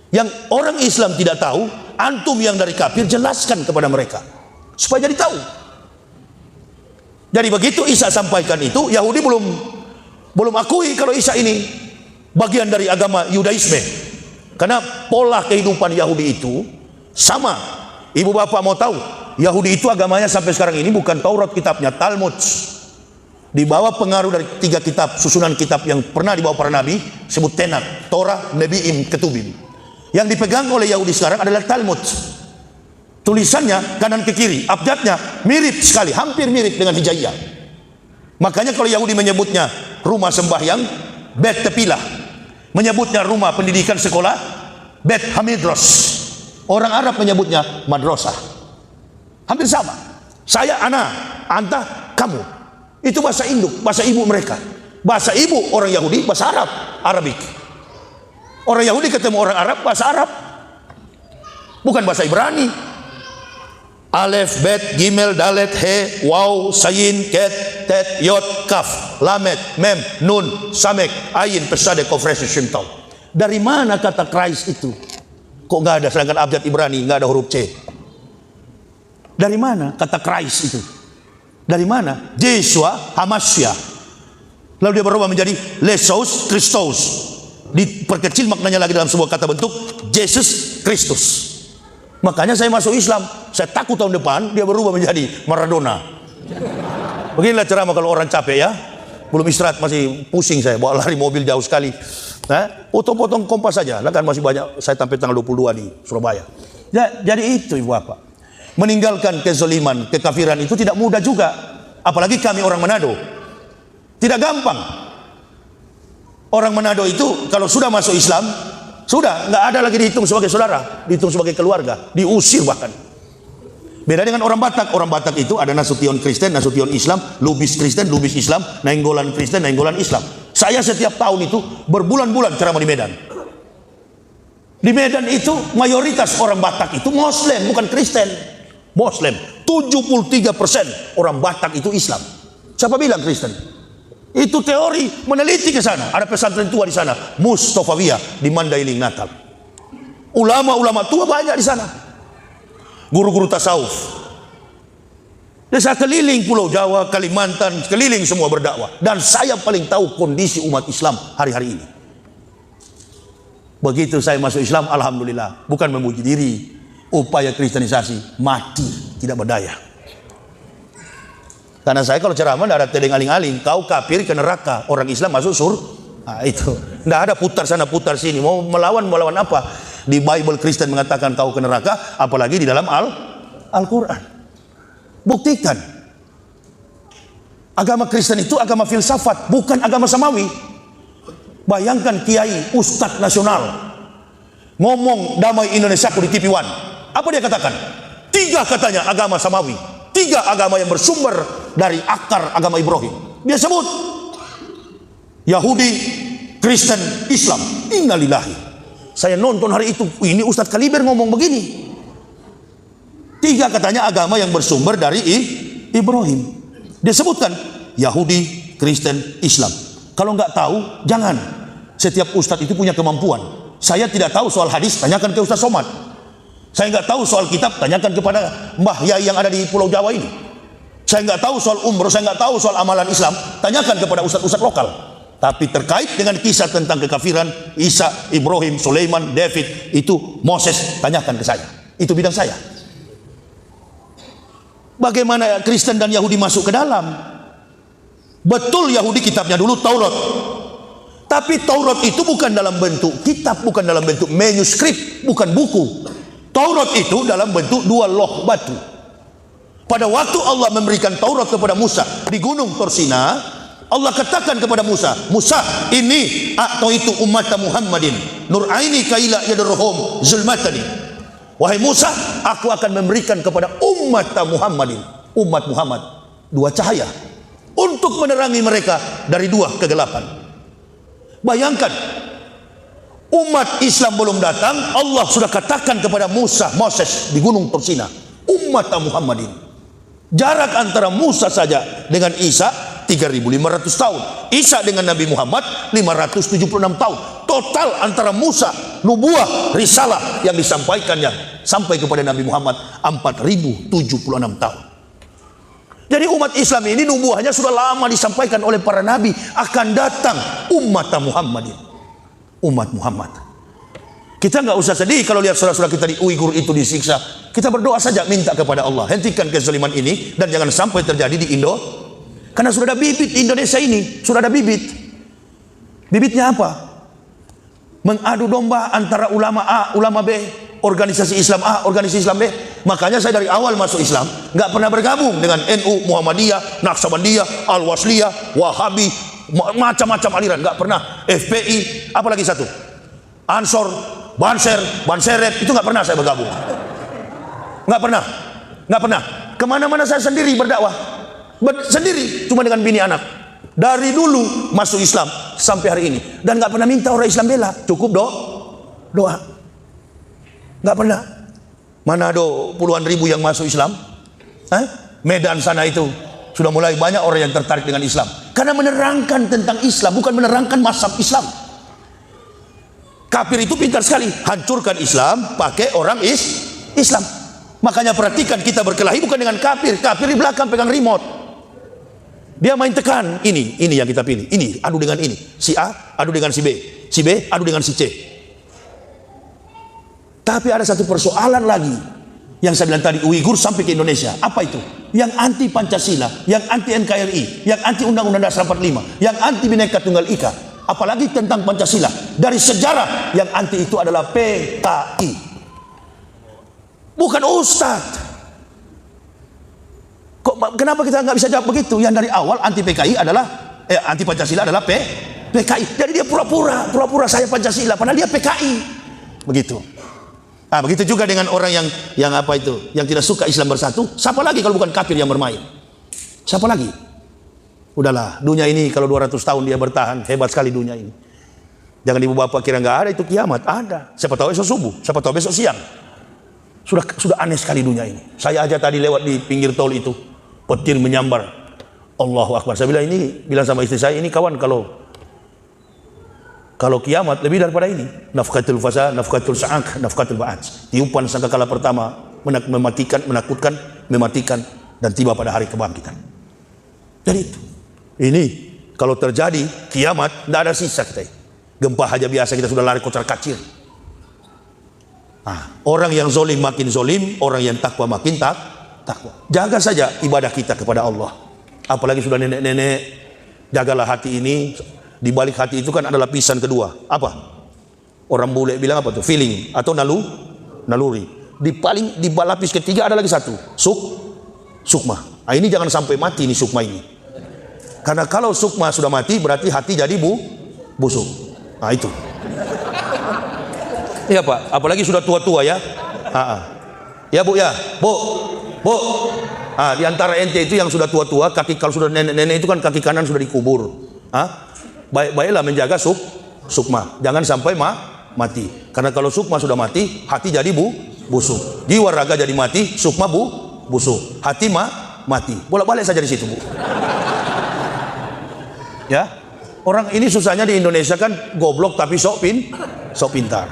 Yang orang Islam tidak tahu, antum yang dari kafir jelaskan kepada mereka supaya jadi tahu. Jadi begitu Isa sampaikan itu, Yahudi belum akui kalau Isa ini bagian dari agama Yudaisme. Karena pola kehidupan Yahudi itu sama. Ibu bapak mau tahu, Yahudi itu agamanya sampai sekarang ini bukan Taurat kitabnya, Talmud. Di bawah pengaruh dari 3 kitab, susunan kitab yang pernah dibawa para nabi, sebut Tenat, Torah, Nebi'im, Ketubim. Yang dipegang oleh Yahudi sekarang adalah Talmud. Tulisannya kanan ke kiri, abjadnya mirip sekali, hampir mirip dengan Hijaiyah. Makanya kalau Yahudi menyebutnya rumah sembahyang, Bet Tepilah. Menyebutnya rumah pendidikan sekolah, Bet Hamidros. Orang Arab menyebutnya madrasah. Hampir sama. Saya, ana, anta, kamu. Itu bahasa induk, bahasa ibu mereka. Bahasa ibu orang Yahudi, bahasa Arab, Arabik. Orang Yahudi ketemu orang Arab, bahasa Arab. Bukan bahasa Ibrani. Alef, Bet, Gimel, Dalet, He, Waw, Sayin, Ket, Tet, Yot, Kaf, Lamet, Mem, Nun, Samek, Ayin, Pesade, Kofres, Shimtau. Dari mana kata Christ itu? Kok nggak ada, sedangkan abjad Ibrani nggak ada huruf C? Dari mana kata Christ itu? Dari mana? Yeshua Hamasya. Lalu dia berubah menjadi Lesos Christos. Diperkecil maknanya lagi dalam sebuah kata bentuk Yesus Kristus. Makanya saya masuk Islam. Saya takut tahun depan dia berubah menjadi Maradona. Beginilah ceramah kalau orang capek ya. Belum istirahat masih pusing saya. Bawa lari mobil jauh sekali. Potong-potong Kompas saja. Nah, kan masih banyak. Saya sampai tanggal 22 di Surabaya. Jadi itu ibu bapak. Meninggalkan kezaliman, kekafiran itu tidak mudah juga. Apalagi kami orang Manado. Tidak gampang. Orang Manado itu kalau sudah masuk Islam, sudah nggak ada lagi dihitung sebagai saudara, dihitung sebagai keluarga, diusir bahkan. Beda dengan orang Batak. Orang Batak itu ada Nasution Kristen, Nasution Islam, Lubis Kristen, Lubis Islam, Nainggolan Kristen, Nainggolan Islam. Saya setiap tahun itu berbulan-bulan ceramah di Medan. Di Medan itu mayoritas orang Batak itu Muslim, bukan Kristen. Muslim. 73% orang Batak itu Islam. Siapa bilang Kristen? Itu teori, meneliti ke sana. Ada pesantren tua di sana, Mustafawiyah di Mandailing, Natal. Ulama-ulama tua banyak di sana. Guru-guru tasawuf. Desa keliling Pulau Jawa, Kalimantan, keliling semua berdakwah. Dan saya paling tahu kondisi umat Islam hari-hari ini. Begitu saya masuk Islam, alhamdulillah, bukan memuji diri. Upaya kristenisasi mati, tidak berdaya. Karena saya kalau ceramah tidak ada tedeng aling-aling, kau kafir ke neraka, orang Islam masuk surga. Nah, itu tidak ada putar sana putar sini. Mau melawan apa? Di Bible Kristen mengatakan kau ke neraka, apalagi di dalam Al-Quran. Buktikan. Agama Kristen itu agama filsafat, bukan agama samawi. Bayangkan kiai, ustadz nasional ngomong damai Indonesiaku di TV One. Apa dia katakan? 3 katanya agama samawi, 3 agama yang bersumber dari akar agama Ibrahim. Dia sebut Yahudi, Kristen, Islam. Innalillahi. Saya nonton hari itu, ini Ustadz Kaliber ngomong begini. 3 katanya agama yang bersumber dari Ibrahim. Dia sebutkan Yahudi, Kristen, Islam. Kalau nggak tahu, jangan. Setiap Ustadz itu punya kemampuan. Saya tidak tahu soal hadis, tanyakan ke Ustadz Somad. Saya nggak tahu soal kitab, tanyakan kepada Mbah Yai yang ada di Pulau Jawa ini. Saya nggak tahu soal umroh, saya nggak tahu soal amalan Islam, tanyakan kepada ustadz-ustadz lokal. Tapi terkait dengan kisah tentang kekafiran Isa, Ibrahim, Sulaiman, David, itu Moses, tanyakan ke saya. Itu bidang saya. Bagaimana Kristen dan Yahudi masuk ke dalam? Betul Yahudi kitabnya dulu Taurat. Tapi Taurat itu bukan dalam bentuk kitab, bukan dalam bentuk manuskrip, bukan buku. Taurat itu dalam bentuk 2 loh batu. Pada waktu Allah memberikan Taurat kepada Musa di Gunung Torsina, Allah katakan kepada Musa, Musa, ini atau itu umat Muhammadin nur aini kaila yadurhum zulmatani. Wahai Musa, aku akan memberikan kepada umat Muhammadin, umat Muhammad, 2 cahaya untuk menerangi mereka dari 2 kegelapan. Bayangkan, umat Islam belum datang, Allah sudah katakan kepada Moses di Gunung Torsina, umat Muhammadin. Jarak antara Musa saja dengan Isa 3.500 tahun. Isa dengan Nabi Muhammad 576 tahun. Total antara Musa, nubuah, risalah yang disampaikannya sampai kepada Nabi Muhammad 4.076 tahun. Jadi umat Islam ini nubuahnya sudah lama disampaikan oleh para nabi, akan datang umat Muhammadin. Umat Muhammad. Kita nggak usah sedih kalau lihat saudara-saudara kita di Uighur itu disiksa. Kita berdoa saja, minta kepada Allah, hentikan kezaliman ini dan jangan sampai terjadi di Indo. Karena sudah ada bibit Indonesia ini, sudah ada bibit. Bibitnya apa? Mengadu domba antara ulama A, ulama B, organisasi Islam A, organisasi Islam B. Makanya saya dari awal masuk Islam nggak pernah bergabung dengan NU, Muhammadiyah, Naqsabandiyah, Al-Wasliyah, Wahabi, macam-macam aliran, nggak pernah. FPI, apalagi satu, Ansor, Banserep, itu nggak pernah saya bergabung. Nggak pernah. Kemana-mana saya sendiri berdakwah, sendiri, cuma dengan bini anak. Dari dulu masuk Islam sampai hari ini, dan nggak pernah minta orang Islam bela, cukup doa. Nggak pernah. Mana ada puluhan ribu yang masuk Islam? Medan sana itu sudah mulai banyak orang yang tertarik dengan Islam karena menerangkan tentang Islam, bukan menerangkan mazhab Islam. Kafir itu pintar sekali, hancurkan Islam pakai orang Islam. Makanya perhatikan, kita berkelahi bukan dengan kafir di belakang pegang remote. Dia main tekan, ini yang kita pilih, ini adu dengan ini, si A adu dengan si B adu dengan si C. Tapi ada satu persoalan lagi yang saya bilang tadi, Uighur sampai ke Indonesia. Apa itu? Yang anti Pancasila, yang anti NKRI, yang anti Undang-Undang Dasar 45, yang anti Bhinneka Tunggal Ika, apalagi tentang Pancasila. Dari sejarah yang anti itu adalah PKI, bukan Ustadz. Kenapa kita nggak bisa jawab begitu? Yang dari awal anti PKI adalah anti Pancasila adalah PKI. Jadi dia pura-pura saya Pancasila, padahal dia PKI. Begitu. Begitu juga dengan orang yang apa itu, yang tidak suka Islam bersatu. Siapa lagi kalau bukan kafir yang bermain? Siapa lagi? Udahlah, dunia ini kalau 200 tahun dia bertahan, hebat sekali dunia ini. Jangan ibu bapak kira nggak ada, itu kiamat ada. Siapa tahu besok subuh, siapa tahu besok siang. Sudah aneh sekali dunia ini. Saya aja tadi lewat di pinggir tol itu, petir menyambar. Allahu Akbar. Saya bilang sama istri saya, ini kawan, kalau kiamat lebih daripada ini. Nafkatul fasa, nafkatul sa'ak, nafkatul ba'aj. Tiupan sangkakala pertama mematikan, menakutkan, mematikan, dan tiba pada hari kebangkitan. Jadi itu. Ini kalau terjadi kiamat, tidak ada sisa kita. Gempa aja biasa kita sudah lari kocar kacir. Orang yang zolim makin zolim, orang yang takwa makin takwa. Jaga saja ibadah kita kepada Allah. Apalagi sudah nenek-nenek, jagalah hati ini. Di balik hati itu kan ada lapisan kedua. Apa? Orang bule bilang apa tuh? Feeling atau naluri. Di lapis ketiga ada lagi satu. Sukma. Ini jangan sampai mati nih sukma ini. Karena kalau sukma sudah mati berarti hati jadi busuk. Itu. Iya Pak, apalagi sudah tua-tua ya. Ya Bu ya. Bu. Di antara ente itu yang sudah tua-tua, kalau sudah nenek-nenek itu kan kaki kanan sudah dikubur. Baiklah menjaga sukma, jangan sampai mati. Karena kalau sukma sudah mati, hati jadi busuk. Jiwa raga jadi mati, sukma busuk. Hati mati. Bolak-balik saja di situ, Bu. Ya. Orang ini susahnya di Indonesia kan goblok tapi sok pintar.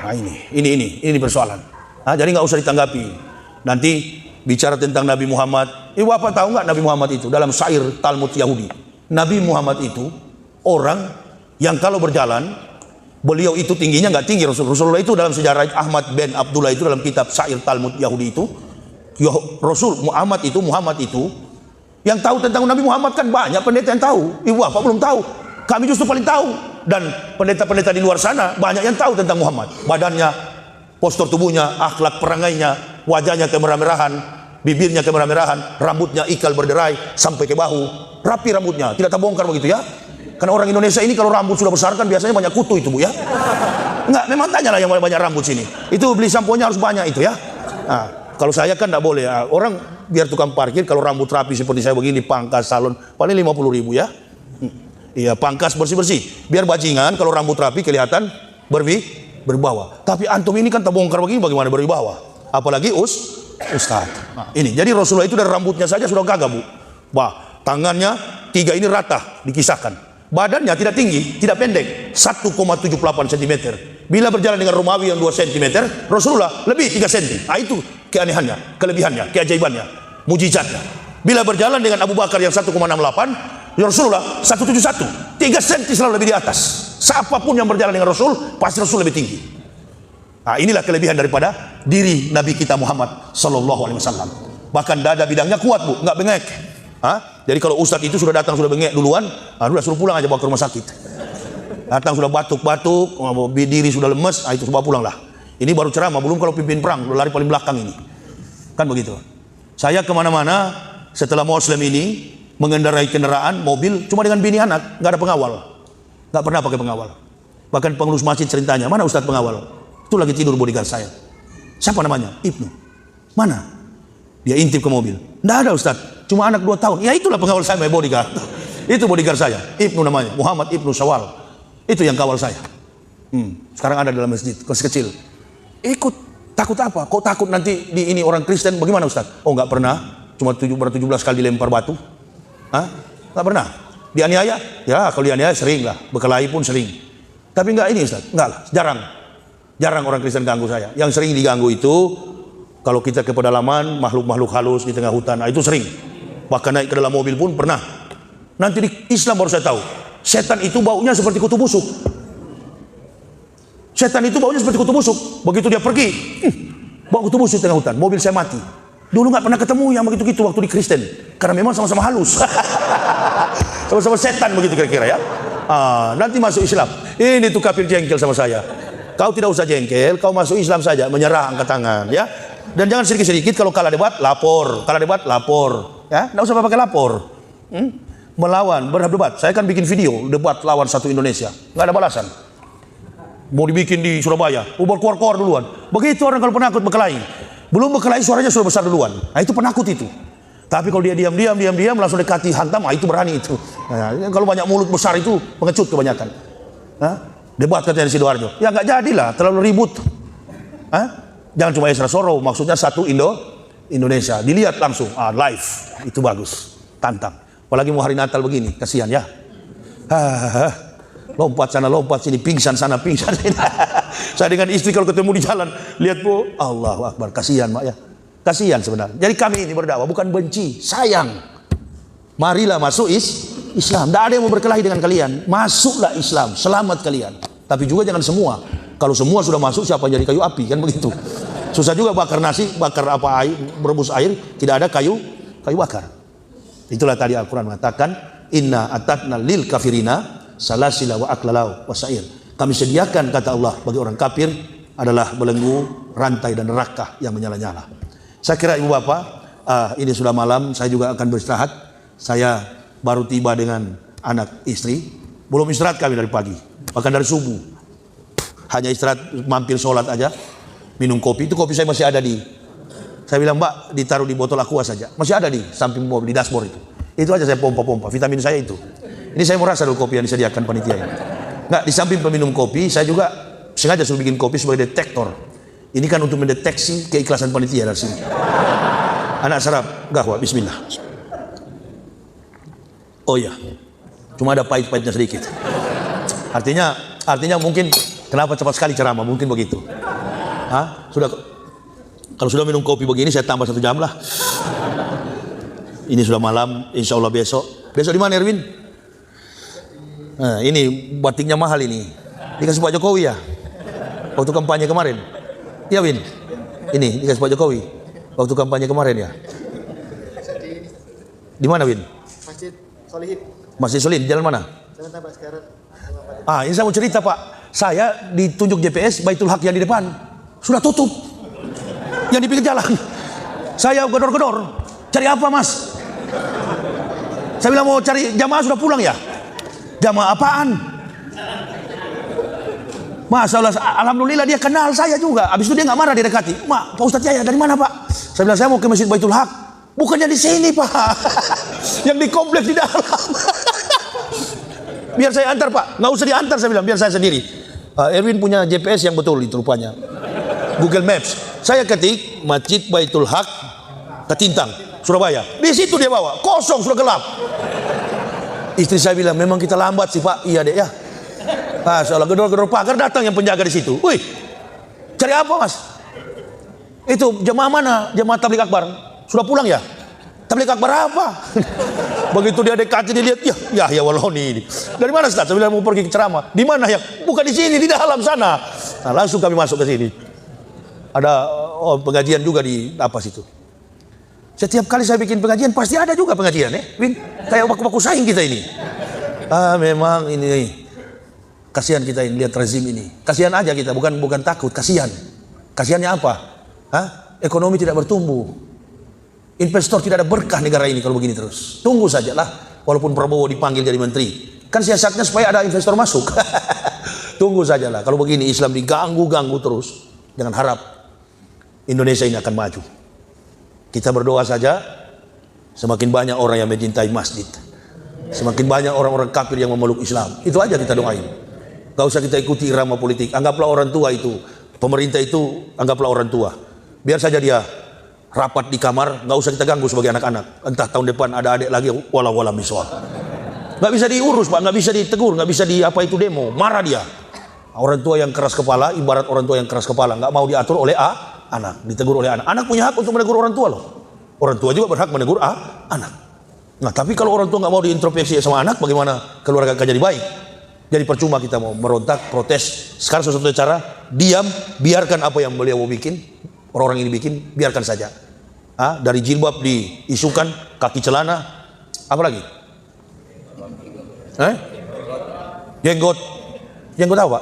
Ini persoalan. Jadi nggak usah ditanggapi. Nanti bicara tentang Nabi Muhammad. Bapak tahu nggak Nabi Muhammad itu dalam syair Talmud Yahudi? Nabi Muhammad itu orang yang kalau berjalan, beliau itu tingginya nggak tinggi. Rasulullah itu dalam sejarah Ahmad bin Abdullah itu dalam kitab syair Talmud Yahudi itu, Muhammad itu yang tahu tentang Nabi Muhammad kan banyak pendeta yang tahu. Ibu bapak belum tahu. Kami justru paling tahu. Dan pendeta-pendeta di luar sana banyak yang tahu tentang Muhammad. Badannya, postur tubuhnya, akhlak perangainya, wajahnya kemerah-merahan, bibirnya kemerah-merahan, rambutnya ikal berderai sampai ke bahu, rapi rambutnya, tidak terbongkar begitu ya. Karena orang Indonesia ini kalau rambut sudah besar kan biasanya banyak kutu itu Bu ya. Enggak, memang tanyalah yang banyak rambut sini. Itu beli samponya harus banyak itu ya. Kalau saya kan tidak boleh. Orang biar tukang parkir kalau rambut rapi seperti saya begini, pangkas salon paling 50.000 ya. Iya, pangkas bersih-bersih. Biar bajingan kalau rambut rapi kelihatan berwibawa. Tapi antum ini kan terbongkar begini, bagaimana berwibawa? Apalagi ustaz. Ini. Jadi Rasulullah itu dari rambutnya saja sudah gagah Bu. Tangannya 3 ini rata dikisahkan. Badannya tidak tinggi, tidak pendek, 1,78 cm. Bila berjalan dengan Romawi yang 2 cm, Rasulullah lebih 3 cm. Itu keanehannya, kelebihannya, keajaibannya, mujizatnya. Bila berjalan dengan Abu Bakar yang 1,68, Rasulullah 1,71, 3 cm selalu lebih di atas. Siapapun yang berjalan dengan Rasul, pasti Rasul lebih tinggi. Inilah kelebihan daripada diri Nabi kita Muhammad Sallallahu Alaihi Wasallam. Bahkan dada bidangnya kuat Bu, nggak bengek. Jadi kalau ustadz itu sudah datang sudah bengek duluan, sudah suruh pulang aja bawa ke rumah sakit. Datang sudah batuk-batuk, diri sudah lemes, itu bawa pulang lah. Ini baru ceramah, belum kalau pimpin perang, lari paling belakang ini. Kan begitu. Saya kemana-mana setelah Muslim ini mengendarai kendaraan, mobil, cuma dengan bini anak, nggak ada pengawal. Nggak pernah pakai pengawal. Bahkan pengurus masjid ceritanya, mana Ustadz pengawal? Itu lagi tidur bodyguard saya. Siapa namanya? Ibnu. Mana? Dia intip ke mobil. Nggak ada Ustadz, cuma anak 2 tahun. Ya itulah pengawal saya, bodyguard. Itu bodyguard saya. Ibnu namanya, Muhammad Ibnu Syawal. Itu yang kawal saya. Sekarang ada dalam masjid, kecil. Ikut, takut apa? Kok takut nanti di ini orang Kristen? Bagaimana Ustadz? Oh nggak pernah, cuma 17 kali dilempar batu. Hah? Nggak pernah. Dianiaya? Ya kalau dianiaya sering lah, berkelahi pun sering. Tapi nggak ini Ustadz, nggak lah, jarang orang Kristen ganggu saya. Yang sering diganggu itu kalau kita ke pedalaman, makhluk-makhluk halus di tengah hutan, nah itu sering. Bahkan naik ke dalam mobil pun pernah. Nanti di Islam baru saya tahu, setan itu baunya seperti kutu busuk. Setan itu baunya seperti kutu busuk. Begitu dia pergi, bau kutu busuk di tengah hutan, mobil saya mati. Dulu nggak pernah ketemu yang begitu-gitu waktu di Kristen, karena memang sama-sama halus. Sama-sama setan begitu kira-kira ya. Nanti masuk Islam, ini tuh kafir jengkel sama saya. Kau tidak usah jengkel, kau masuk Islam saja, menyerah angkat tangan ya. Dan jangan sedikit-sedikit kalau kalah debat lapor, ya. Nggak usah pakai lapor. Melawan, berdebat. Saya kan bikin video debat lawan satu Indonesia, nggak ada balasan. Mau dibikin di Surabaya, keluar duluan. Begitu orang kalau penakut berkelahi, belum berkelahi suaranya sudah besar duluan. Nah itu penakut itu. Tapi kalau dia diam langsung dekati hantam, itu berani itu. Nah, kalau banyak mulut besar itu pengecut kebanyakan. Debat katanya di Sidoarjo. Ya nggak jadilah, terlalu ribut. Jangan cuma Esra Soro, maksudnya satu Indonesia. Dilihat langsung, live. Itu bagus, tantang. Apalagi mau hari Natal begini, kasihan ya. Lompat sana, lompat sini, pingsan sana, pingsan sini. Saya dengan istri kalau ketemu di jalan, lihat bu, Allahu Akbar, kasihan mak ya. Kasihan sebenarnya. Jadi kami ini berdakwah bukan benci, sayang. Marilah masuk Islam. Tidak ada yang mau berkelahi dengan kalian. Masuklah Islam, selamat kalian. Tapi juga jangan semua. Kalau semua sudah masuk, siapa jadi kayu api, kan begitu. Susah juga bakar nasi, bakar apa air, berebus air, tidak ada kayu bakar. Itulah tadi Al-Quran mengatakan, Inna atatna lil kafirina salasila wa aklalau wa sa'ir. Kami sediakan, kata Allah, bagi orang kafir adalah belenggu, rantai dan neraka yang menyala-nyala. Saya kira ibu bapak, ini sudah malam, saya juga akan beristirahat. Saya baru tiba dengan anak istri, belum istirahat kami dari pagi, bahkan dari subuh. Hanya istirahat, mampir sholat aja, minum kopi. Itu kopi saya masih ada saya bilang mbak, ditaruh di botol aqua saja, masih ada di samping mobil, di dashboard itu aja saya pompa, vitamin saya itu. Ini saya merasa dulu kopi yang disediakan panitia ini. Nggak, di samping peminum kopi, saya juga sengaja suruh bikin kopi sebagai detektor. Ini kan untuk mendeteksi keikhlasan panitia dari sini. Anak sarap, gahwa, bismillah. Oh iya, cuma ada pahit-pahitnya sedikit. Artinya mungkin kenapa cepat sekali ceramah, mungkin begitu. Kalau sudah minum kopi begini, saya tambah 1 jam lah. Ini sudah malam, insya Allah besok. Besok di mana Erwin? Nah, ini batiknya mahal ini. Dikasih Pak Jokowi ya? Waktu kampanye kemarin. Iya Win? Ini dikasih Pak Jokowi waktu kampanye kemarin ya? Di mana Win? Masjid Solihin. Masjid Solihin, jalan mana? Jalan Tambak sekarang. Ini saya mau cerita Pak. Saya ditunjuk JPS Baitul Haq yang di depan. Sudah tutup. Yang di pinggir jalan. Saya gedor-gedor. Cari apa mas? Saya bilang mau cari jamaah, sudah pulang ya? Jamaah apaan? Masalah, alhamdulillah dia kenal saya juga. Habis itu dia nggak marah, dia dekati. Mak, Pak Ustadz Yahya dari mana Pak? Saya bilang saya mau ke Masjid Baitul Haq. Bukannya di sini Pak. Yang di kompleks di dalam. Biar saya antar Pak. Nggak usah diantar, saya bilang, biar saya sendiri. Erwin punya GPS yang betul itu rupanya. Google Maps. Saya ketik Masjid Baitul Haq Ketintang, Surabaya. Di situ dia bawa, kosong, sudah gelap. Istri saya bilang, memang kita lambat sih Pak. Iya deh ya. Soalnya gedor-gedor pagar, datang yang penjaga di situ. Wih, cari apa mas? Itu jemaah mana? Jemaah Tabligh Akbar. Sudah pulang ya? Tabligh Akbar apa? Begitu dia dekati, dia lihat, ya Walhoni. Dari mana Ustaz? Saya bilang mau pergi ke ceramah. Di mana ya? Bukan di sini, di dalam sana. Nah, langsung kami masuk ke sini. Ada pengajian juga di apa situ. Setiap kali saya bikin pengajian pasti ada juga pengajian ya, Win. Kayak baku-baku saing kita ini. Memang ini kasihan kita ini, lihat rezim ini. Kasihan aja kita, bukan takut, kasihan. Kasihannya apa? Ekonomi tidak bertumbuh. Investor tidak ada berkah negara ini kalau begini terus. Tunggu sajalah, walaupun Prabowo dipanggil jadi menteri. Kan siasatnya supaya ada investor masuk. Tunggu sajalah, kalau begini Islam diganggu-ganggu terus. Jangan harap Indonesia ini akan maju. Kita berdoa saja, semakin banyak orang yang mencintai masjid. Semakin banyak orang-orang kafir yang memeluk Islam. Itu aja kita doain. Gak usah kita ikuti irama politik. Anggaplah orang tua itu, pemerintah itu, anggaplah orang tua. Biar saja dia rapat di kamar, nggak usah kita ganggu sebagai anak-anak. Entah tahun depan ada adik lagi, walau misal. Nggak bisa diurus Pak, nggak bisa ditegur, nggak bisa di apa itu demo, marah dia. Orang tua yang keras kepala, ibarat orang tua yang keras kepala, nggak mau diatur oleh anak, ditegur oleh anak. Anak punya hak untuk menegur orang tua loh. Orang tua juga berhak menegur anak. Nah tapi kalau orang tua nggak mau diintrospeksi sama anak, bagaimana keluarga akan jadi baik? Jadi percuma kita mau merontak, protes. Sekarang satu-satunya cara, diam, biarkan apa yang beliau mau bikin. Orang-orang ini bikin, biarkan saja. Dari jilbab diisukan, kaki celana, apa lagi? Jenggot. Jenggot apa?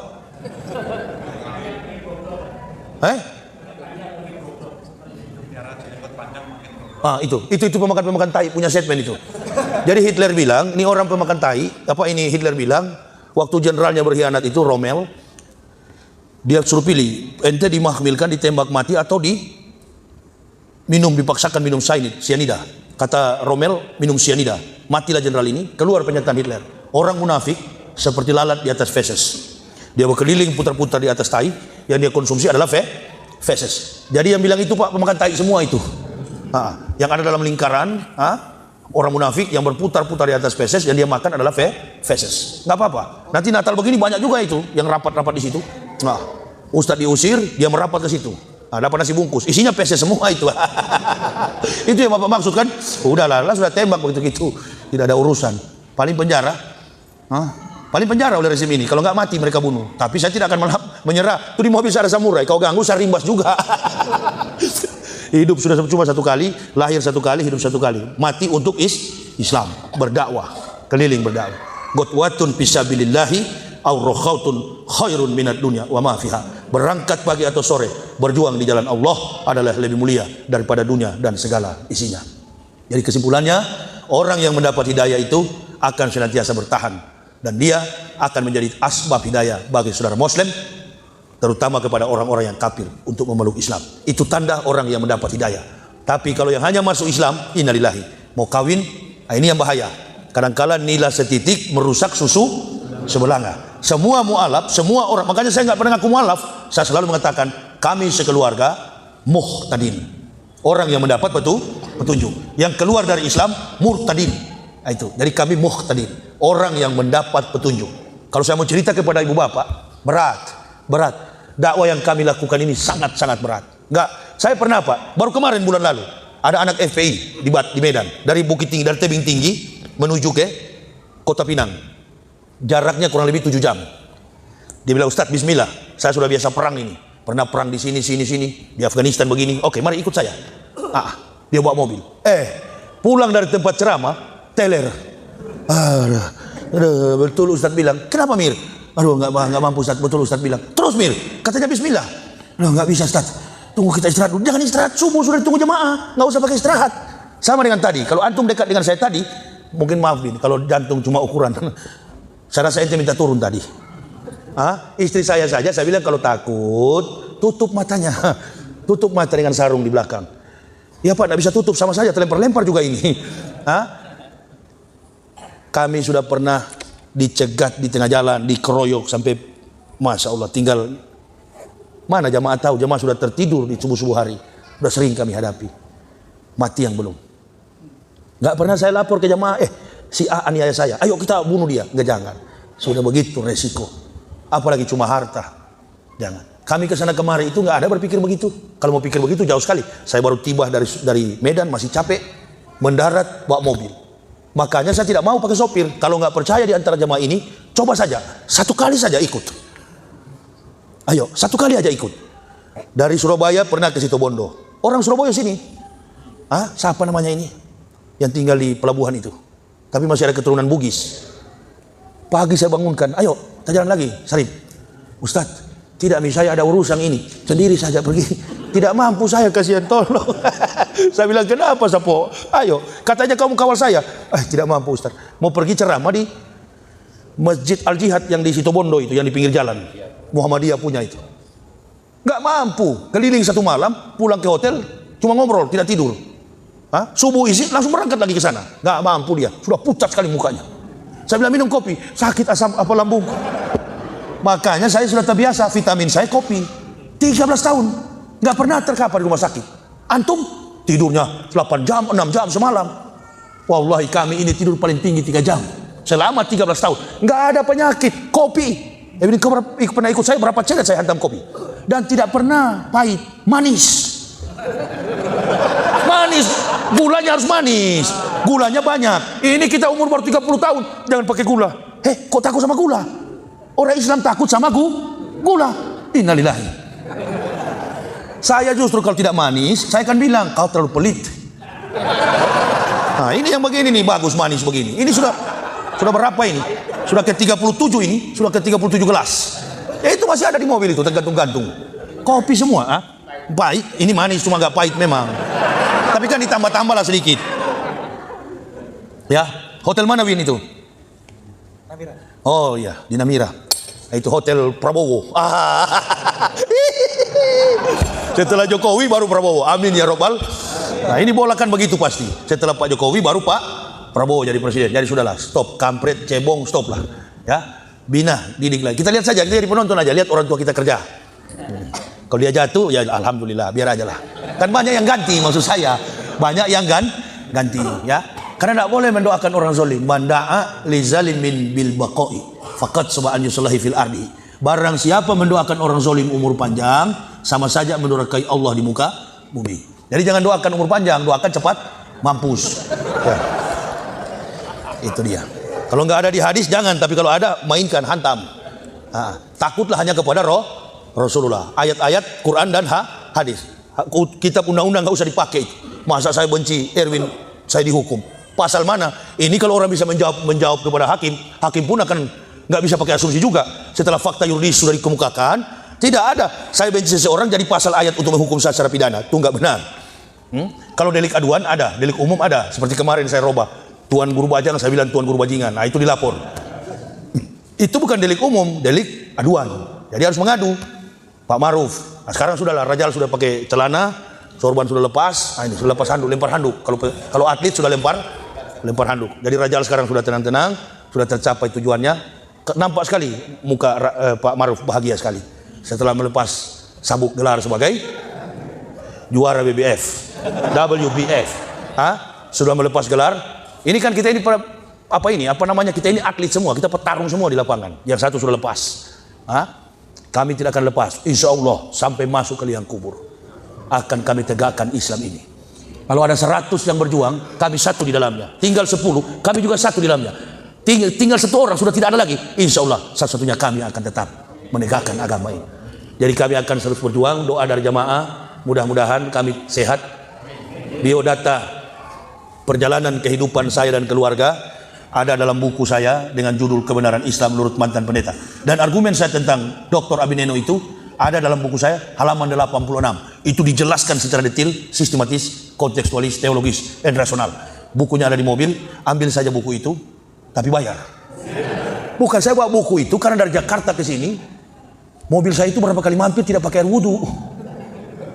Itu pemakan tai punya statement itu. Jadi Hitler bilang, ini orang pemakan tai, Hitler bilang, waktu jenderalnya berkhianat itu Rommel, dia suruh pilih, ente dimahmilkan, ditembak mati atau dipaksakan minum cyanida. Kata Rommel, minum cyanida. Matilah jenderal ini. Keluar pernyataan Hitler. Orang munafik seperti lalat di atas feses. Dia berkeliling putar-putar di atas tai, yang dia konsumsi adalah feses. Jadi yang bilang itu Pak, pemakan tai semua itu. Yang ada dalam lingkaran, orang munafik yang berputar-putar di atas feses, yang dia makan adalah feses. Nggak apa-apa. Nanti Natal begini banyak juga itu yang rapat-rapat di situ. Ustadz diusir, dia merapat ke situ. Dapat nasi bungkus, isinya feses semua itu. Itu yang Bapak maksud kan? Udahlah, sudah tembak begitu-gitu. Tidak ada urusan. Paling penjara. Paling penjara oleh rezim ini. Kalau nggak mati mereka bunuh. Tapi saya tidak akan menyerah. Itu di mobil saya ada samurai. Kau ganggu saya rimbas juga. Hidup sudah cuma satu kali, lahir satu kali, hidup satu kali. Mati untuk Islam, berdakwah, keliling berdakwah. Gotwatun fisabilillahi aw rakhautun khairun minad dunya wa ma fiha. Berangkat pagi atau sore, berjuang di jalan Allah adalah lebih mulia daripada dunia dan segala isinya. Jadi kesimpulannya, orang yang mendapat hidayah itu akan senantiasa bertahan, dan dia akan menjadi asbab hidayah bagi saudara muslim, terutama kepada orang-orang yang kafir untuk memeluk Islam. Itu tanda orang yang mendapat hidayah. Tapi kalau yang hanya masuk Islam, innalillahi, mau kawin, ini yang bahaya. Kadang-kala nila setitik merusak susu sebelanga. Semua mualaf, semua orang, makanya saya nggak pernah ngaku mualaf. Saya selalu mengatakan kami sekeluarga muhtadin, orang yang mendapat petunjuk. Yang keluar dari Islam murtadin. Itu. Jadi kami muhtadin, orang yang mendapat petunjuk. Kalau saya mau cerita kepada ibu bapak, berat. Dakwah yang kami lakukan ini sangat-sangat berat. Saya pernah Pak, baru kemarin bulan lalu ada anak FPI di Medan, dari Bukit Tinggi, dari tebing tinggi menuju ke Kota Pinang. Jaraknya kurang lebih 7 jam. Dia bilang, Ustadz bismillah, saya sudah biasa perang ini. Pernah perang di sini, di Afghanistan begini. Oke, mari ikut saya. Dia bawa mobil. Pulang dari tempat ceramah, teler. Betul Ustadz bilang, kenapa Mir? Aduh nggak mampu Ustadz, betul Ustadz bilang. Terus Mir, katanya bismillah. Loh nggak bisa Ustadz, tunggu kita istirahat dulu. Jangan istirahat, subuh sudah ditunggu jemaah, nggak usah pakai istirahat. Sama dengan tadi, kalau antum dekat dengan saya tadi, mungkin maafin, kalau jantung cuma ukuran. Saya rasa ente minta turun tadi. Istri saya saja, saya bilang kalau takut, tutup matanya. Tutup mata dengan sarung di belakang. Ya Pak, nggak bisa tutup, sama saja, terlempar-lempar juga ini. Kami sudah pernah dicegat di tengah jalan, dikeroyok sampai Masya Allah, tinggal mana jamaah tahu, jamaah sudah tertidur di subuh-subuh hari. Sudah sering kami hadapi. Mati yang belum. Nggak pernah saya lapor ke jamaah, si A aniaya saya, ayo kita bunuh dia. Nggak, jangan. Sudah begitu resiko. Apalagi cuma harta. Jangan. Kami kesana kemari itu nggak ada berpikir begitu. Kalau mau pikir begitu jauh sekali. Saya baru tiba dari Medan, masih capek, mendarat bawa mobil. Makanya saya tidak mau pakai sopir. Kalau nggak percaya di antara jamaah ini, coba saja, 1 kali saja ikut. Ayo, 1 kali aja ikut. Dari Surabaya pernah ke Situbondo. Orang Surabaya sini. Siapa namanya ini? Yang tinggal di pelabuhan itu. Tapi masih ada keturunan Bugis. Pagi saya bangunkan, ayo, kita jalan lagi, Sarip. Ustadz, tidak, saya ada urusan ini. Sendiri saja pergi. Tidak mampu saya, kasihan, tolong. Saya bilang, kenapa Sapo? Ayo, katanya kamu kawal saya. Tidak mampu Ustaz. Mau pergi ceramah di Masjid Al-Jihad yang di Situbondo itu, yang di pinggir jalan. Muhammadiyah punya itu. Nggak mampu. Keliling satu malam, pulang ke hotel, cuma ngobrol, tidak tidur. Subuh isi, langsung berangkat lagi ke sana. Nggak mampu dia. Sudah pucat sekali mukanya. Saya bilang, minum kopi. Sakit asam apa lambung. Makanya saya sudah terbiasa, vitamin saya kopi. 13 tahun. Nggak pernah terkapar di rumah sakit. Antum tidurnya 8 jam, 6 jam semalam. Wallahi kami ini tidur paling tinggi 3 jam. Selama 13 tahun. Nggak ada penyakit. Kopi. Ini pernah ikut saya berapa celet saya hantam kopi. Dan tidak pernah pahit. Manis. Manis. Gulanya harus manis. Gulanya banyak. Ini kita umur baru 30 tahun. Jangan pakai gula. Kok takut sama gula? Orang Islam takut sama gula. Innalillahi. Saya justru kalau tidak manis, saya akan bilang, kau terlalu pelit. Nah, ini yang begini nih, bagus manis begini. Ini sudah berapa ini? Sudah ke 37 ini, sudah ke 37 gelas. Itu masih ada di mobil itu, tergantung-gantung. Kopi semua, pahit. Ini manis, cuma nggak pahit memang. Tapi kan ditambah-tambah lah sedikit. Ya, hotel mana Win itu? Namira. Oh iya, di Namira. Itu hotel Prabowo. Setelah Jokowi baru Prabowo. Amin ya robbal. Nah ini bola kan begitu pasti. Setelah Pak Jokowi baru Pak Prabowo jadi presiden. Jadi sudahlah, stop kampret, cebong, stop lah. Ya, bina, didik lagi. Kita lihat saja, kita jadi penonton aja. Lihat orang tua kita kerja. Kalau dia jatuh, ya alhamdulillah, biar aja lah. Kan banyak yang ganti, maksud saya. Banyak yang ganti, ya. Karena tidak boleh mendoakan orang zalim. Manda'a li zalimin bil baqai faqad sab'an yusallahi fil ardi. Barang siapa mendoakan orang zalim umur panjang, sama saja mendurhakai Allah di muka bumi. Jadi jangan doakan umur panjang, doakan cepat mampus. Ya. Itu dia. Kalau nggak ada di hadis jangan, tapi kalau ada mainkan, hantam. Takutlah hanya kepada Rasulullah. Ayat-ayat Quran dan hadis. Kitab undang-undang nggak usah dipakai. Masa saya benci Erwin, saya dihukum. Pasal mana? Ini kalau orang bisa menjawab kepada hakim, hakim pun akan nggak bisa pakai asumsi juga. Setelah fakta yuridis sudah dikemukakan, tidak ada saya benci seseorang jadi pasal ayat untuk menghukum saya secara pidana. Itu nggak benar. Kalau delik aduan ada, delik umum ada. Seperti kemarin saya robah tuan guru bajang, saya bilang tuan guru bajingan. Nah itu dilapor. Itu bukan delik umum, delik aduan. Jadi harus mengadu. Pak Maruf. Nah, sekarang sudahlah, Rajal sudah pakai celana, sorban sudah lepas. Nah, ini sudah lepas handuk, lempar handuk. Kalau atlet sudah lempar handuk. Jadi Rajal sekarang sudah tenang-tenang, sudah tercapai tujuannya. Nampak sekali muka Pak Maruf bahagia sekali setelah melepas sabuk gelar sebagai juara WBF. Sudah melepas gelar. Ini kan kita ini kita ini atlet semua, kita petarung semua di lapangan. Yang satu sudah lepas. Kami tidak akan lepas, insya Allah sampai masuk ke liang kubur akan kami tegakkan Islam ini. Kalau ada 100 yang berjuang, kami satu di dalamnya. Tinggal 10, kami juga satu di dalamnya. Tinggal 1 orang sudah tidak ada lagi, insya Allah satu-satunya kami akan tetap menegakkan agama ini. Jadi kami akan terus berjuang. Doa dari jamaah, mudah-mudahan kami sehat. Biodata perjalanan kehidupan saya dan keluarga ada dalam buku saya dengan judul Kebenaran Islam Menurut Mantan Pendeta. Dan argumen saya tentang Dr. Abineno itu ada dalam buku saya halaman 86. Itu dijelaskan secara detail, sistematis, kontekstualis, teologis, dan rasional. Bukunya ada di mobil, ambil saja buku itu, tapi bayar. Bukan saya bawa buku itu karena dari Jakarta ke sini, mobil saya itu berapa kali mampir tidak pakai air wudhu.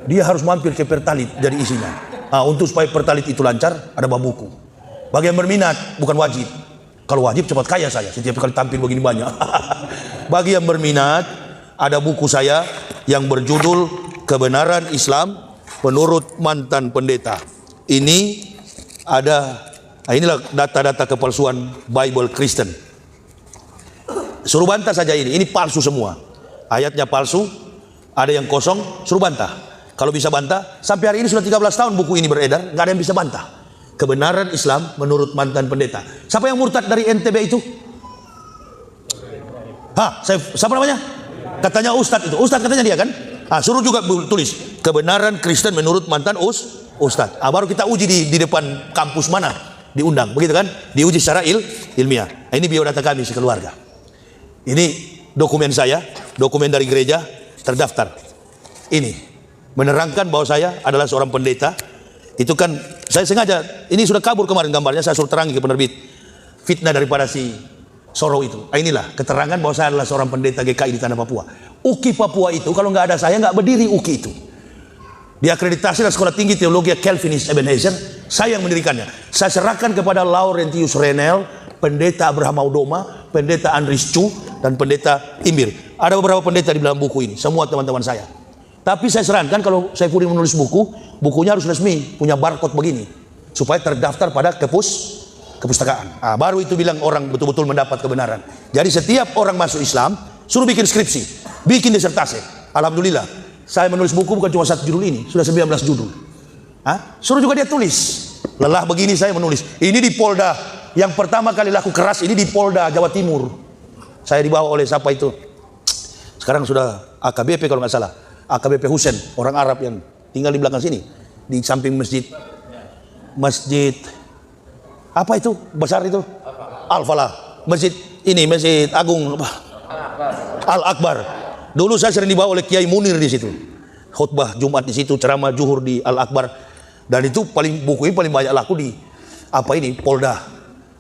Dia harus mampir ke Pertalit dari isinya. Untuk supaya Pertalit itu lancar, ada bawa buku. Bagi yang berminat, bukan wajib. Kalau wajib cepat kaya saya, setiap kali tampil begini banyak. Bagi yang berminat, ada buku saya yang berjudul Kebenaran Islam Menurut Mantan Pendeta. Ini inilah data-data kepalsuan Bible Kristen. Suruh bantah saja ini palsu semua. Ayatnya palsu, ada yang kosong, suruh bantah. Kalau bisa bantah, sampai hari ini sudah 13 tahun buku ini beredar, nggak ada yang bisa bantah. Kebenaran Islam Menurut Mantan Pendeta. Siapa yang murtad dari NTB itu? Siapa namanya? Katanya Ustadz itu. Ustadz katanya dia kan? Suruh juga tulis Kebenaran Kristen Menurut Mantan Ustadz. Baru kita uji di depan kampus mana diundang, begitu kan? Diuji secara ilmiah. Ini biodata kami sekeluarga. Ini dokumen saya, dokumen dari gereja terdaftar. Ini menerangkan bahwa saya adalah seorang pendeta Itu kan saya sengaja, ini sudah kabur kemarin gambarnya, saya suruh terangi ke penerbit. Fitnah daripada si Soro itu. Inilah keterangan bahwa saya adalah seorang pendeta GKI di tanah Papua. UKI Papua itu kalau nggak ada saya nggak berdiri UKI itu. Diakreditasi dari Sekolah Tinggi Teologi Calvinis Ebenezer, saya yang mendirikannya. Saya serahkan kepada Laurentius Renel, pendeta Abraham Audoma, pendeta Andris Chu, dan pendeta Imbir. Ada beberapa pendeta di dalam buku ini, semua teman-teman saya. Tapi saya sarankan kalau Saifuddin menulis buku, bukunya harus resmi, punya barcode begini, supaya terdaftar pada kepustakaan. Baru itu bilang orang betul-betul mendapat kebenaran. Jadi setiap orang masuk Islam, suruh bikin skripsi, bikin disertasi. Alhamdulillah, saya menulis buku bukan cuma 1 judul ini, sudah 19 judul. Suruh juga dia tulis. Lelah begini saya menulis. Ini di Polda, yang pertama kali laku keras ini di Polda Jawa Timur. Saya dibawa oleh siapa itu? Sekarang sudah AKBP kalau nggak salah. AKBP Husen, orang Arab yang tinggal di belakang sini, di samping masjid apa itu besar itu? Al-Falah, masjid ini, Masjid Agung Al-Akbar. Dulu saya sering dibawa oleh Kiai Munir di situ, khutbah Jumat di situ, ceramah Zuhur di Al-Akbar, dan itu buku ini paling banyak laku di Polda.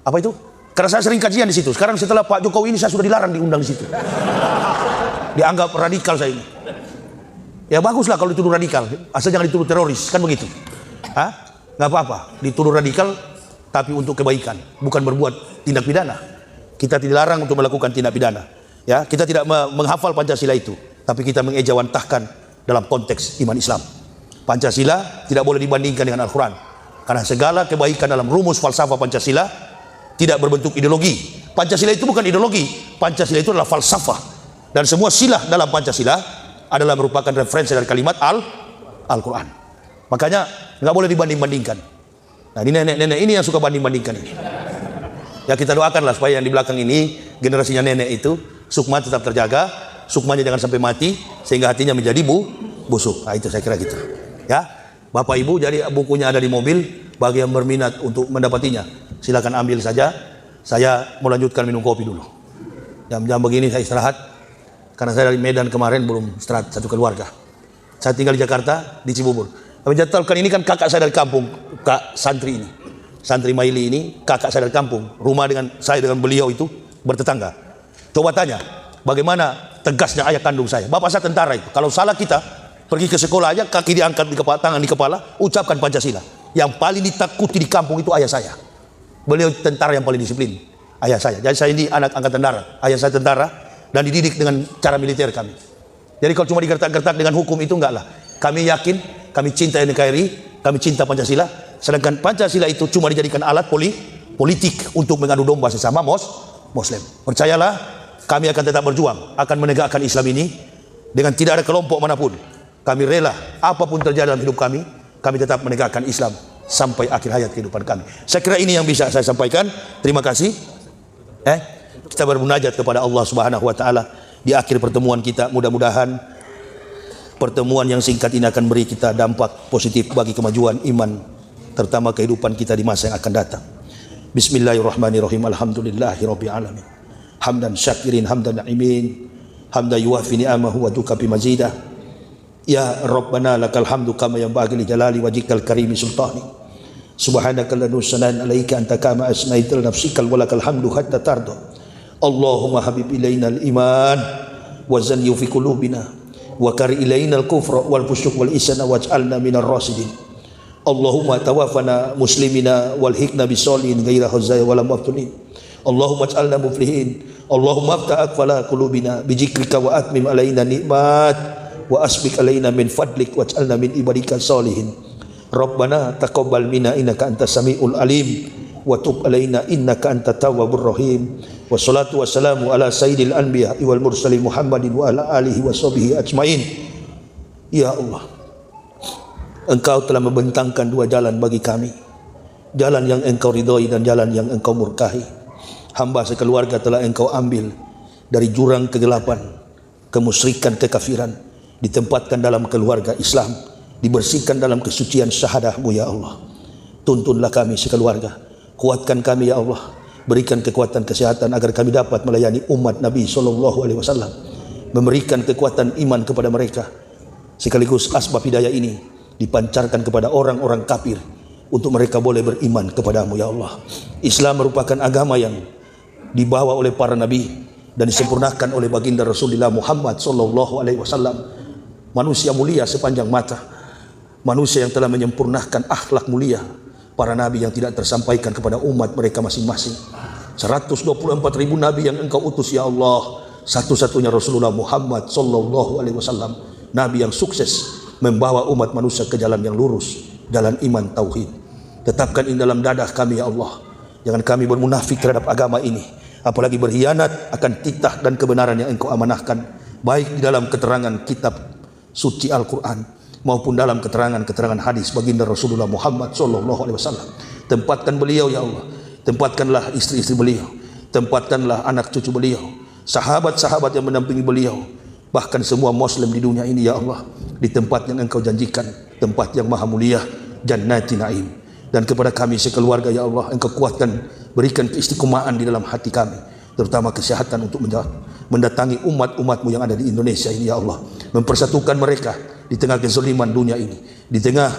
Apa itu? Karena saya sering kajian di situ. Sekarang setelah Pak Jokowi ini saya sudah dilarang diundang di situ. Dianggap radikal saya ini. Ya baguslah kalau dituduh radikal, asal jangan dituduh teroris, kan begitu. Nggak apa-apa, dituduh radikal tapi untuk kebaikan, bukan berbuat tindak pidana. Kita dilarang untuk melakukan tindak pidana. Ya, kita tidak menghafal Pancasila itu, tapi kita mengejawantahkan dalam konteks iman Islam. Pancasila tidak boleh dibandingkan dengan Al-Quran, karena segala kebaikan dalam rumus falsafah Pancasila tidak berbentuk ideologi. Pancasila itu bukan ideologi, Pancasila itu adalah falsafah, dan semua sila dalam Pancasila adalah merupakan referensi dari kalimat Al-Quran. Makanya nggak boleh dibanding-bandingkan. Nah ini nenek-nenek ini yang suka banding-bandingkan ini. Ya kita doakanlah supaya yang di belakang ini, generasinya nenek itu, sukma tetap terjaga, sukmanya jangan sampai mati, sehingga hatinya menjadi busuk. Nah itu saya kira gitu. Ya, Bapak Ibu, jadi bukunya ada di mobil, bagi yang berminat untuk mendapatinya, silakan ambil saja. Saya mau lanjutkan minum kopi dulu. Jam-jam begini saya istirahat, karena saya dari Medan kemarin belum istirahat satu keluarga. Saya tinggal di Jakarta, di Cibubur. Tapi jadwalkan ini kan kakak saya dari kampung, Kak Santri ini. Santri Maili ini, kakak saya dari kampung. Rumah dengan saya dengan beliau itu bertetangga. Coba tanya, bagaimana tegasnya ayah kandung saya. Bapak saya tentara itu. Kalau salah kita, pergi ke sekolah aja, kaki diangkat di kepala, tangan di kepala, ucapkan Pancasila. Yang paling ditakuti di kampung itu ayah saya. Beliau tentara yang paling disiplin, ayah saya. Jadi saya ini anak angkatan darat. Ayah saya tentara, dan dididik dengan cara militer kami. Jadi kalau cuma digertak-gertak dengan hukum itu enggak lah. Kami yakin, kami cinta NKRI, kami cinta Pancasila. Sedangkan Pancasila itu cuma dijadikan alat politik untuk mengadu domba sesama Muslim. Percayalah, kami akan tetap berjuang, akan menegakkan Islam ini dengan tidak ada kelompok manapun. Kami rela apapun terjadi dalam hidup kami tetap menegakkan Islam sampai akhir hayat kehidupan kami. Saya kira ini yang bisa saya sampaikan. Terima kasih. Kita bermunajat kepada Allah Subhanahu wa taala di akhir pertemuan kita. Mudah-mudahan pertemuan yang singkat ini akan beri kita dampak positif bagi kemajuan iman, terutama kehidupan kita di masa yang akan datang. Bismillahirrahmanirrahim. Alhamdulillahirabbil alamin. Hamdan syakirin, hamdan na'imin, hamdan yuwafi ni'amahu wa tukafi mazidah. Ya Rabbana lakal hamdu kama yanbaghi li jalali wajhikal karimi sultani. Subhanaka la nusanan alaika anta kama asnaital nafsikal walakal hamdu hatta tarda. Allahumma habib ilaina al-iman wa zanni fi qulubina wa kari ilaina al-kufra wal fusuq wal isyan waj'alna minar rasidin. Allahumma tawaffana muslimina wal hikna bisolihin ghaira huzzaya wala maftunin. Allahumma ij'alna muflihin. Allahumma aftah aqfala qulubina bijikrika wa atmim alaina nikmat wa asbik alaina min fadlik waj'alna min ibadika salihin. Rabbana taqabbal minna innaka antas samiul alim wa tub alaina innaka antat tawwabur rahim. Wassalatu wassalamu ala sayyidil anbiya wal mursalin Muhammadin wa ala alihi wa sahbihi ajmain. Ya Allah, Engkau telah membentangkan dua jalan bagi kami, jalan yang Engkau ridhoi dan jalan yang Engkau murkahi. Hamba sekeluarga telah Engkau ambil dari jurang kegelapan, kemusyrikan, kekafiran, ditempatkan dalam keluarga Islam, dibersihkan dalam kesucian syahadah-Mu ya Allah. Tuntunlah kami sekeluarga, kuatkan kami ya Allah, berikan kekuatan kesehatan agar kami dapat melayani umat Nabi SAW, memberikan kekuatan iman kepada mereka, sekaligus asbab hidayah ini dipancarkan kepada orang-orang kafir untuk mereka boleh beriman kepadamu ya Allah. Islam merupakan agama yang dibawa oleh para nabi dan disempurnakan oleh baginda Rasulullah Muhammad sallallahu alaihi wasallam. Manusia mulia sepanjang mata, manusia yang telah menyempurnakan akhlak mulia para nabi yang tidak tersampaikan kepada umat mereka masing-masing. 124.000 nabi yang engkau utus ya Allah, satu-satunya Rasulullah Muhammad sallallahu alaihi wasallam, nabi yang sukses membawa umat manusia ke jalan yang lurus, jalan iman tauhid. Tetapkan ini dalam dadah kami ya Allah. Jangan kami bermunafik terhadap agama ini, apalagi berkhianat akan titah dan kebenaran yang engkau amanahkan, baik di dalam keterangan kitab suci Al-Quran maupun dalam keterangan hadis baginda Rasulullah Muhammad sallallahu alaihi wasallam. Tempatkan beliau ya Allah, tempatkanlah istri-istri beliau, tempatkanlah anak cucu beliau, sahabat-sahabat yang mendampingi beliau, bahkan semua muslim di dunia ini ya Allah, di tempat yang engkau janjikan, tempat yang maha mulia, jannati na'im. Dan kepada kami sekeluarga ya Allah, engkau kuatkan, berikan keistiqomahan di dalam hati kami, terutama kesehatan untuk mendatangi umat-umatmu yang ada di Indonesia ini ya Allah, mempersatukan mereka di tengah kezaliman dunia ini, di tengah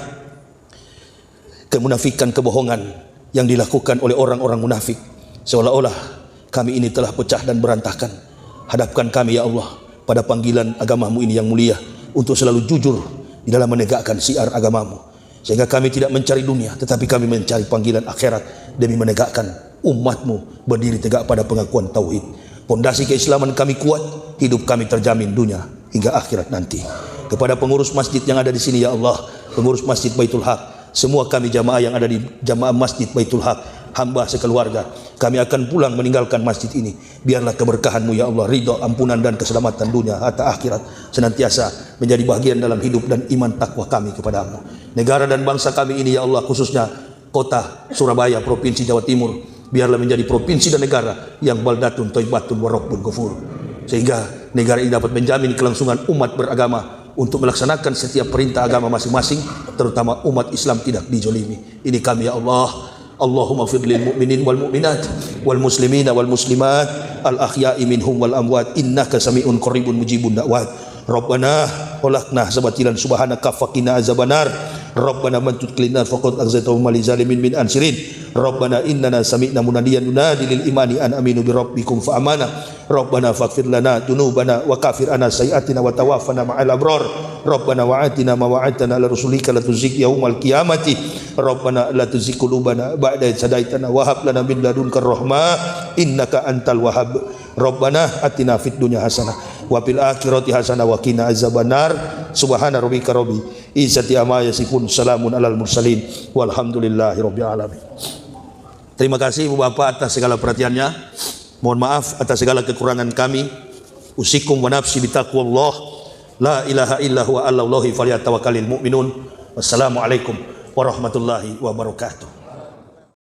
kemunafikan, kebohongan yang dilakukan oleh orang-orang munafik, seolah-olah kami ini telah pecah dan berantakan. Hadapkan kami ya Allah pada panggilan agamamu ini yang mulia, untuk selalu jujur di dalam menegakkan syiar agamamu, sehingga kami tidak mencari dunia, tetapi kami mencari panggilan akhirat demi menegakkan umatmu berdiri tegak pada pengakuan tauhid. Pondasi keislaman kami kuat, hidup kami terjamin dunia hingga akhirat nanti. Kepada pengurus masjid yang ada di sini ya Allah, pengurus Masjid Baitul Haq, semua kami jamaah yang ada di jamaah Masjid Baitul Haq, hamba sekeluarga, kami akan pulang meninggalkan masjid ini. Biarlah keberkahanmu ya Allah, ridha, ampunan dan keselamatan dunia hatta akhirat senantiasa menjadi bagian dalam hidup dan iman takwa kami kepadamu. Negara dan bangsa kami ini ya Allah, khususnya kota Surabaya, Provinsi Jawa Timur, biarlah menjadi provinsi dan negara yang baldatun thayyibatun wa rabbun ghafur, sehingga negara ini dapat menjamin kelangsungan umat beragama untuk melaksanakan setiap perintah agama masing-masing, terutama umat Islam tidak dijolimi. Ini kami ya Allah. Allahumma fir lil mu'minin wal mu'minat wal muslimina wal muslimat al ahya'i minhum wal amwat innaka sami'un qaribun mujibun da'wat. Rabbana walakna sabatilan subhanaka faqina azabannar. Rabbana man tudkhilin nar faqad aghzaytahu mal zalimin min ansirin. Rabbana innana sami'na munadiyan yunadi lil imani an aminu bi rabbikum fa amana. Rabbana faghfir lana dzunubana wa kafir anna sayiatina wa tawaffana ma'al abrar. Rabbana wa'atina ma wa'adtana ala rusulika la tuzigh yaumal qiyamati. Rabbana la tuzigh qulubana ba'da idh hadaitana wa hab lana min ladunka rahmah innaka antal wahhab. Rabbana atina fid dunya hasanah wa fil akhirati hasanah wa qina azabannar. Subhana rabbika rabbil izzati amma yasifun, salamun alal mursalin walhamdulillahi rabbil alamin. Terima kasih Ibu Bapak atas segala perhatiannya. Mohon maaf atas segala kekurangan kami. Usikum wa nafsi bitaqwallah. La ilaha illa huwa 'alallahi falyatawakkalul mu'minun. Wassalamualaikum warahmatullahi wabarakatuh.